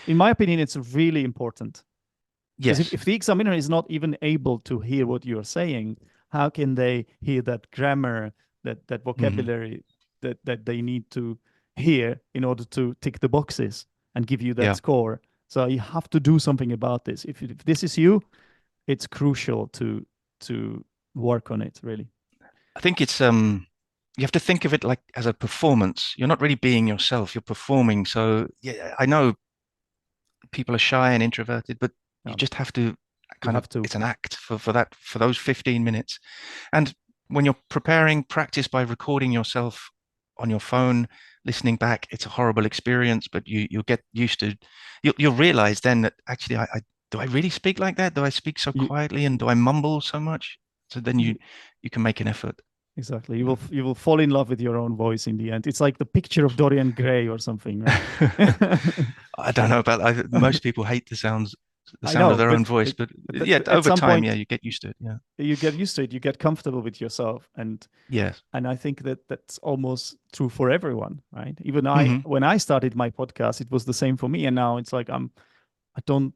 In my opinion, it's really important because Yes. if the examiner is not even able to hear what you're saying, how can they hear that grammar, that Hmm. vocabulary that they need to hear in order to tick the boxes and give you that Yeah. score? So you have to do something about this. If this is you, it's crucial to work on it, really. I think it's you have to think of it like as a performance. You're not really being yourself, you're performing. So yeah, I know people are shy and introverted, but you Um, just have to you kind of, have to. it's an act for those 15 minutes. And when you're preparing, practice by recording yourself on your phone, listening back. It's a horrible experience, but you'll get used to, you'll realize then that actually I do I really speak like that? Do I speak so You, quietly and do I mumble so much? So then you you can make an effort. exactly. Yeah. You will fall in love with your own voice in the end. It's like the picture of Dorian Gray or something, right? I don't know about most people hate the I sound of know, their own voice, but yeah, at over some time, yeah, point you get used to it. Yeah. you get used to it. You get comfortable with yourself, Yes. and I think that that's almost true for everyone, right? Even Hmm. when I started my podcast, it was the same for me, and now it's like I don't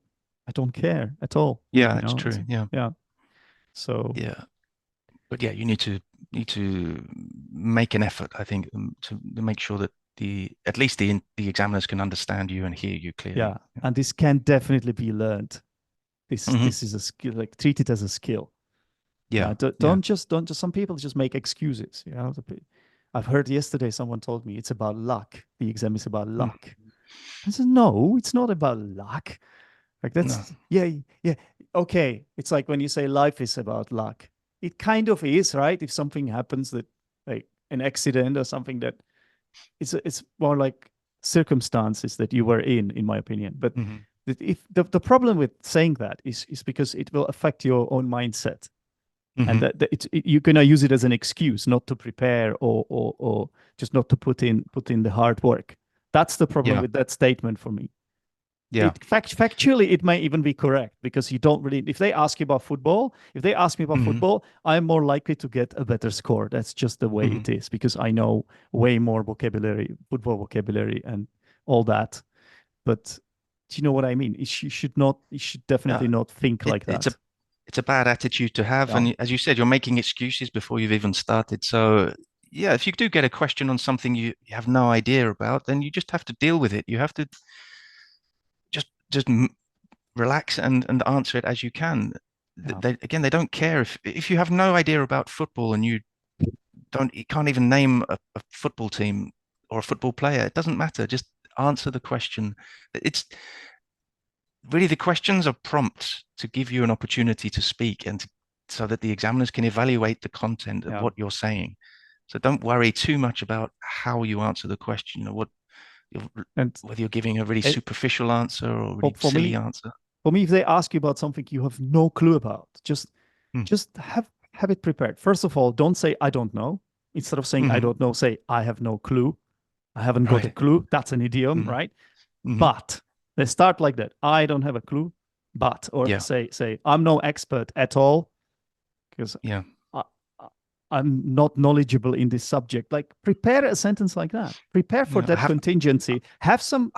I don't care at all. Yeah, You it's know, true. Yeah. yeah. So Yeah. But yeah, you need to make an effort, I think, to make sure that the at least the examiners can understand you and hear you clearly. yeah, and this can definitely be learned. Hmm. This is a skill. Like treat it as a skill. Yeah, Yeah. Yeah. don't just. Some people just make excuses. You know, I've heard yesterday someone told me it's about luck. The exam is about Mm. luck. I said, no, it's not about luck. Like No. yeah. Okay, it's like when you say life is about luck. It kind of is, right? If something happens that, like an accident or something that it's more like circumstances that you were in my opinion. But Hmm. if the problem with saying that is because it will affect your own mindset, and Hmm. you're gonna use it as an excuse not to prepare or just not to put in the hard work. That's the problem Yeah. with that statement for me. Yeah. Factually it may even be correct because you don't really, if they ask you about football, if they ask me about Hmm. football, I'm more likely to get a better score. That's just the way Hmm. it is because I know way more vocabulary, football vocabulary and all that. But do you know what I mean? You should Yeah. definitely not think It, like it's a that. it's a bad attitude to have, Yeah, and as you said, you're making excuses before you've even started. So yeah, if you do get a question on something you have no idea about, then you just have to deal with it. You have to just relax and answer it as you can. yeah, Again, they don't care if you have no idea about football and you can't even name a football team or a football player. It doesn't matter. Just answer the question. It's really the questions are prompts to give you an opportunity to speak and so that the examiners can evaluate the content of what you're saying. So don't worry too much about how you answer the question, whether you're giving a really superficial answer or a really silly answer. For me, if they ask you about something you have no clue about, just have it prepared. First of all, don't say I don't know. Instead of saying I don't know, say I have no clue. I haven't got a clue. That's an idiom, right? But they start like that. I don't have a clue, but, or say I'm no expert at all, because I'm not knowledgeable in this subject. Like, prepare a sentence like that. Prepare for that contingency. Have some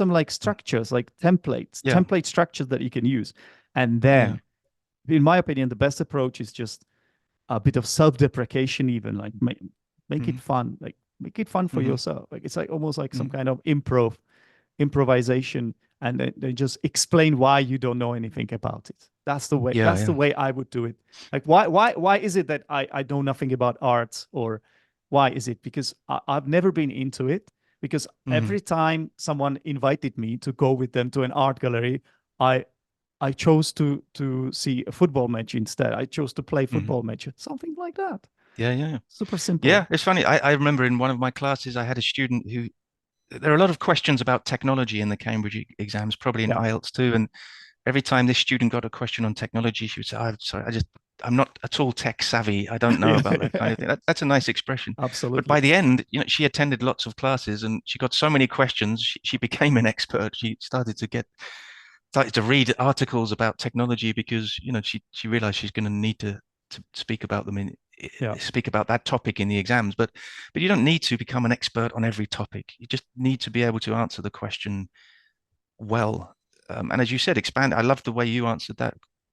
like structures, like template structures that you can use. And then, in my opinion, the best approach is just a bit of self-deprecation, even, like make it fun, like make it fun for yourself. Like, it's like almost like some kind of improvisation, and then just explain why you don't know anything about it. That's the way. That's the way I would do it. Like, why is it that I know nothing about arts? Or why is it? Because I've never been into it. Because every time someone invited me to go with them to an art gallery, I chose to see a football match instead. I chose to play football match, something like that. Yeah. Super simple. Yeah, it's funny. I remember in one of my classes, I had a student who, there are a lot of questions about technology in the Cambridge exams, probably in IELTS too. And every time this student got a question on technology, she would say, "I'm sorry, I'm not at all tech savvy. I don't know about that kind of thing." That's a nice expression. Absolutely. But by the end, she attended lots of classes and she got so many questions. She became an expert. She started to read articles about technology because, she realized she's going to need to speak about them speak about that topic in the exams. But you don't need to become an expert on every topic. You just need to be able to answer the question well. And as you said, expand. I love the way you answered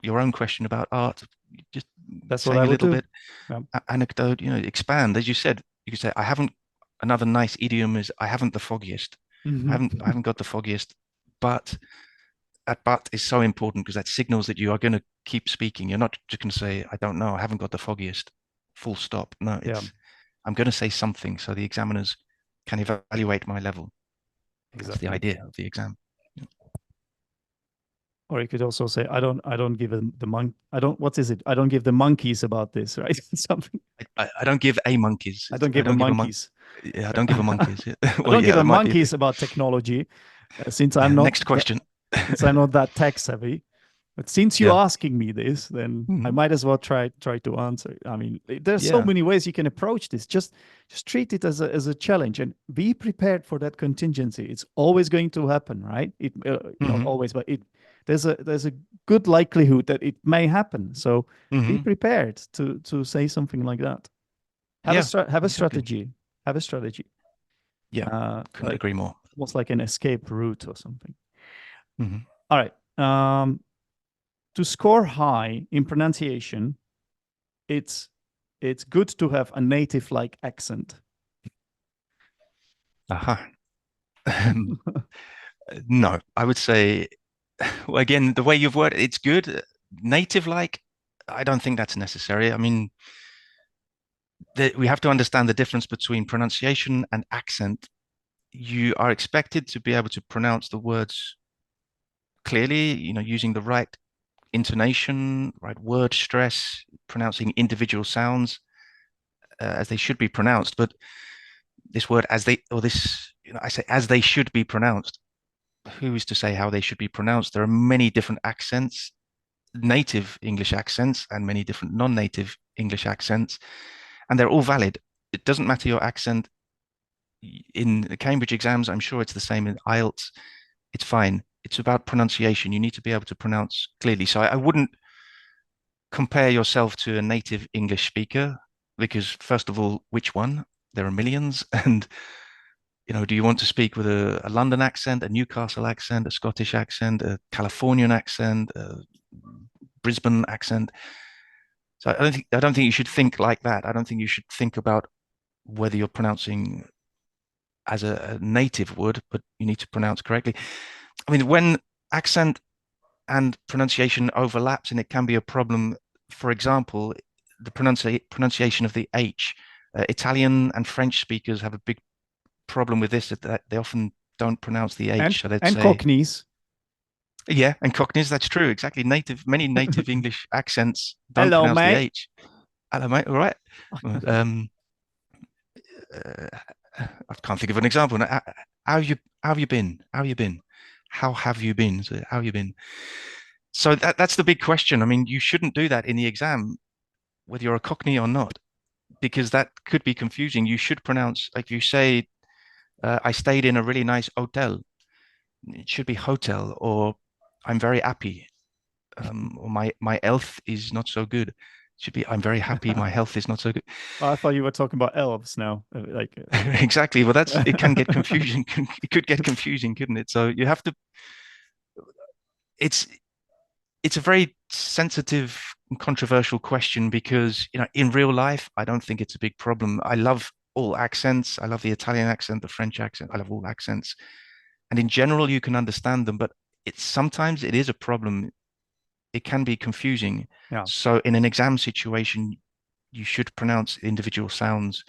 your own question about art. Just that's saying what I would do. Anecdote, expand. As you said, you could say, another nice idiom is, I haven't the foggiest. I haven't got the foggiest, but that but is so important because that signals that you are going to keep speaking. You're not just going to say, I don't know, I haven't got the foggiest, full stop. No, I'm going to say something so the examiners can evaluate my level. Exactly. That's the idea of the exam. Or you could also say, I don't give I don't give the monkeys about this, right? Something. I don't give a monkeys. I don't give a monkeys. I don't give a monkeys. I don't give a monkeys about technology, since I'm not. Next question. Since I'm not that tech savvy. But since you're asking me this, then I might as well try to answer. I mean, there's so many ways you can approach this. Just treat it as a challenge and be prepared for that contingency. It's always going to happen, right? Not always, but there's a good likelihood that it may happen. So be prepared to say something like that. Have a strategy. Have a strategy. Yeah, couldn't agree more. Almost like an escape route or something. All right. To score high in pronunciation, it's good to have a native-like accent. No, I would say, well, again, the way you've worded it's good. Native-like, I don't think that's necessary. I mean, we have to understand the difference between pronunciation and accent. You are expected to be able to pronounce the words clearly, using the right intonation, right word stress, pronouncing individual sounds as they should be pronounced. But this word I say as they should be pronounced. Who is to say how they should be pronounced? There are many different accents, native English accents and many different non-native English accents, and they're all valid. It doesn't matter your accent. In the Cambridge exams, I'm sure it's the same in IELTS. It's fine. It's about pronunciation. You need to be able to pronounce clearly. So I wouldn't compare yourself to a native English speaker because, first of all, which one? There are millions. And, do you want to speak with a London accent, a Newcastle accent, a Scottish accent, a Californian accent, a Brisbane accent? So I don't think you should think like that. I don't think you should think about whether you're pronouncing as a native would, but you need to pronounce correctly. I mean, when accent and pronunciation overlaps, and it can be a problem. For example, the pronunciation of the H. Italian and French speakers have a big problem with this, that they often don't pronounce the H. And Cockneys. Yeah, and Cockneys, that's true. Exactly. Many native English accents don't Hello, pronounce the mate. H. Hello, mate. All right. Um, uh, I can't think of an example. How have you been? How have you been? How have you been? So how have you been? So that's the big question. I mean, you shouldn't do that in the exam, whether you're a Cockney or not, because that could be confusing. You should pronounce, like you say, I stayed in a really nice hotel. It should be hotel, or I'm very happy. Or my health is not so good. It should be I'm very happy. My health is not so good. I thought you were talking about elves now. Exactly. Well, it can get confusing. It could get confusing, couldn't it? So you have to. It's it's a very sensitive and controversial question because in real life, I don't think it's a big problem. I love all accents. I love the Italian accent, the French accent. I love all accents, and in general, you can understand them. But it's sometimes it is a problem. It can be confusing. Yeah. So in an exam situation, you should pronounce individual sounds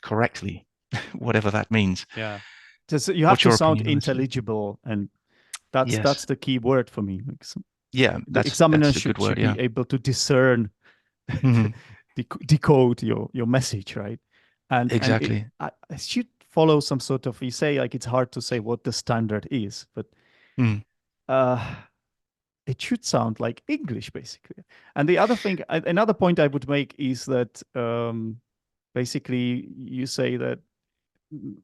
correctly, whatever that means. Yeah. Just you have What's to your sound opinion on this? intelligible, and that's Yes. the key word for me. Yeah, The that's examiner a good should word. Yeah. be able to discern, Mhm. decode your message, right? And Exactly. it should follow some sort of. You say like it's hard to say what the standard is, but Mm. uh, it should sound like English basically. And the other thing, another point I would make is that basically you say that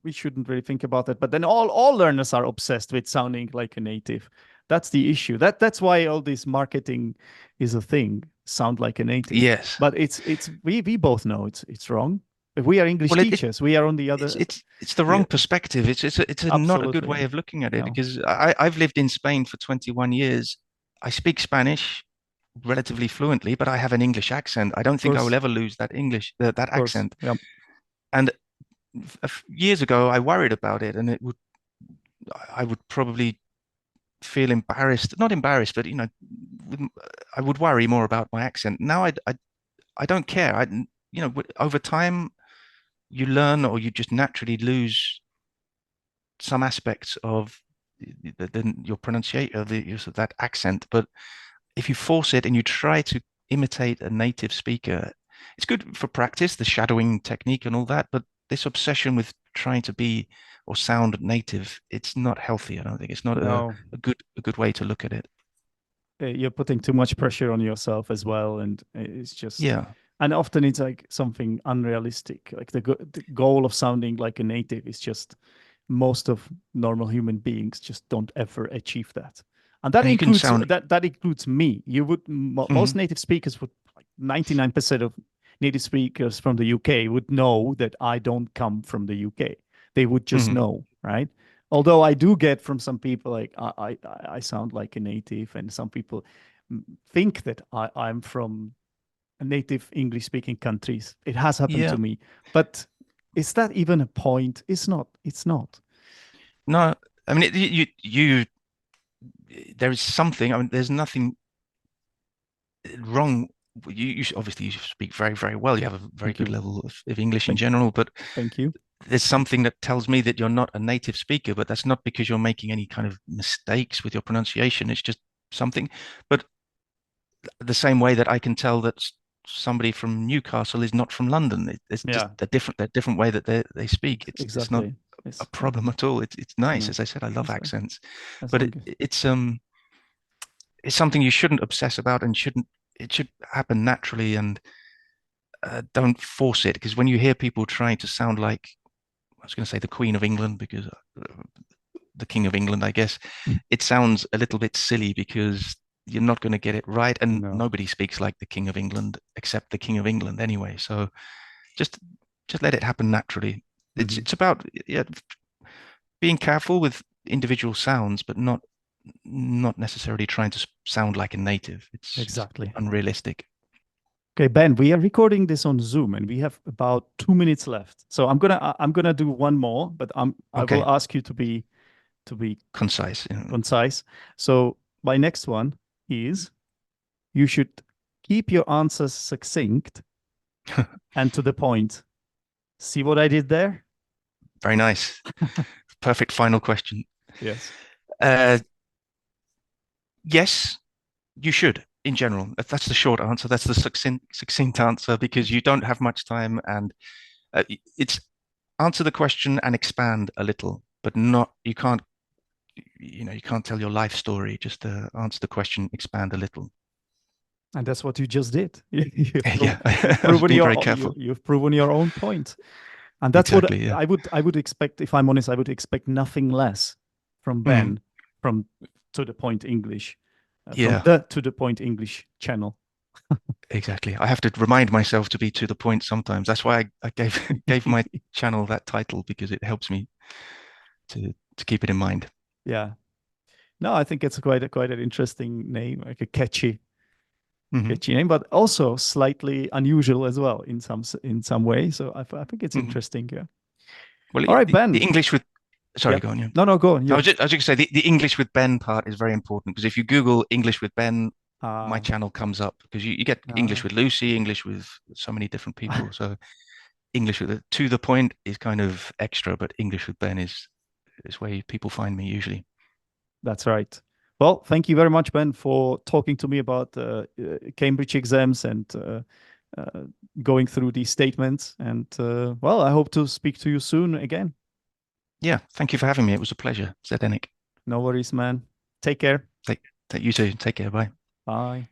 we shouldn't really think about that, but then all learners are obsessed with sounding like a native. That's the issue. That's why all this marketing is a thing. Sound like a native, Yes. but it's we both know it's wrong. If we are English Well, teachers, we are on the it's other. it's the Yeah, wrong perspective. It's a not a good way absolutely. of looking at it No, because I've lived in Spain for 21 years. I speak Spanish relatively fluently, but I have an English accent. I don't of think I will course, ever lose that English, that of course. accent. Yeah, And years ago, I worried about it, and I would probably feel embarrassed, not embarrassed, but I would worry more about my accent. Now I don't care. Over time you learn or you just naturally lose some aspects of your pronunciation of the use of that accent. But if you force it and you try to imitate a native speaker, it's good for practice, the shadowing technique and all that. But this obsession with trying to be or sound native, it's not healthy. I don't think it's not no, a good way to look at it. you're putting too much pressure on yourself as well, and it's just. Yeah. And often it's like something unrealistic. Like the goal of sounding like a native is just most of normal human beings just don't ever achieve that. And that And you can includes sound. that includes me. You would most Mhm, native speakers would, like 99% of native speakers from the UK would know that I don't come from the UK. They would just mhm. know, right? Although I do get from some people like I sound like a native, and some people think that I'm from native English speaking countries. It has happened Yeah. to me. But is that even a point? It's not. It's not. No, I mean, there is something. I mean, there's nothing wrong. Obviously you speak very, very well. You have a very Thank good you. level of English in Thank, general, but thank you. there's something that tells me that you're not a native speaker, but that's not because you're making any kind of mistakes with your pronunciation. It's just something. But the same way that I can tell that somebody from Newcastle is not from London, it's just Yeah, a different way that they speak. It's not exactly. a It's yeah, problem at all. It's nice. no, As I said, I love as, accents, as but long as it's something you shouldn't obsess about and shouldn't it should happen naturally and don't force it because when you hear people trying to sound like I was going to say the Queen of England because the King of England, I guess, it sounds a little bit silly because you're not going to get it right, and no. nobody speaks like the King of England except the King of England anyway. So just just let it happen naturally. It's Mhm. it's about yeah, being careful with individual sounds, but not necessarily trying to sound like a native. It's Exactly. unrealistic. Okay, Ben, we are recording this on Zoom and we have about 2 minutes left. So I'm gonna do one more, but I will Okay, ask you to be concise. concise. So my next one is you should keep your answers succinct and to the point. See what I did there? Very nice. Perfect final question. Yes. Uh, Yes, you should in general. That's the short answer. That's the succinct answer because you don't have much time, and it's answer the question and expand a little, but not you can't you can't tell your life story. Just answer the question, expand a little. And that's what you just did. Yeah, I was being very careful. You've proven your own point. And that's exactly, what I would expect. If I'm honest, I would expect nothing less from Ben, from To the Point English, from the To the Point English channel. Exactly. I have to remind myself to be to the point sometimes. That's why I gave my channel that title, because it helps me to keep it in mind. Yeah. No, I think it's quite an interesting name, like a catchy name, but also slightly unusual as well in some way. So I think it's interesting. Yeah. Well, all right, Ben. The English with sorry, go on. Yeah. No, go on. I was just going to say the English with Ben part is very important, because if you Google English with Ben, my channel comes up, because you get English with Lucy, English with so many different people. So English with to the point is kind of extra, but English with Ben is where people find me usually. That's right. Well, thank you very much, Ben, for talking to me about Cambridge exams and going through these statements. And well, I hope to speak to you soon again. Yeah, thank you for having me. It was a pleasure, Zdenek. No worries, man. Take care. You too. Take care. Bye. Bye.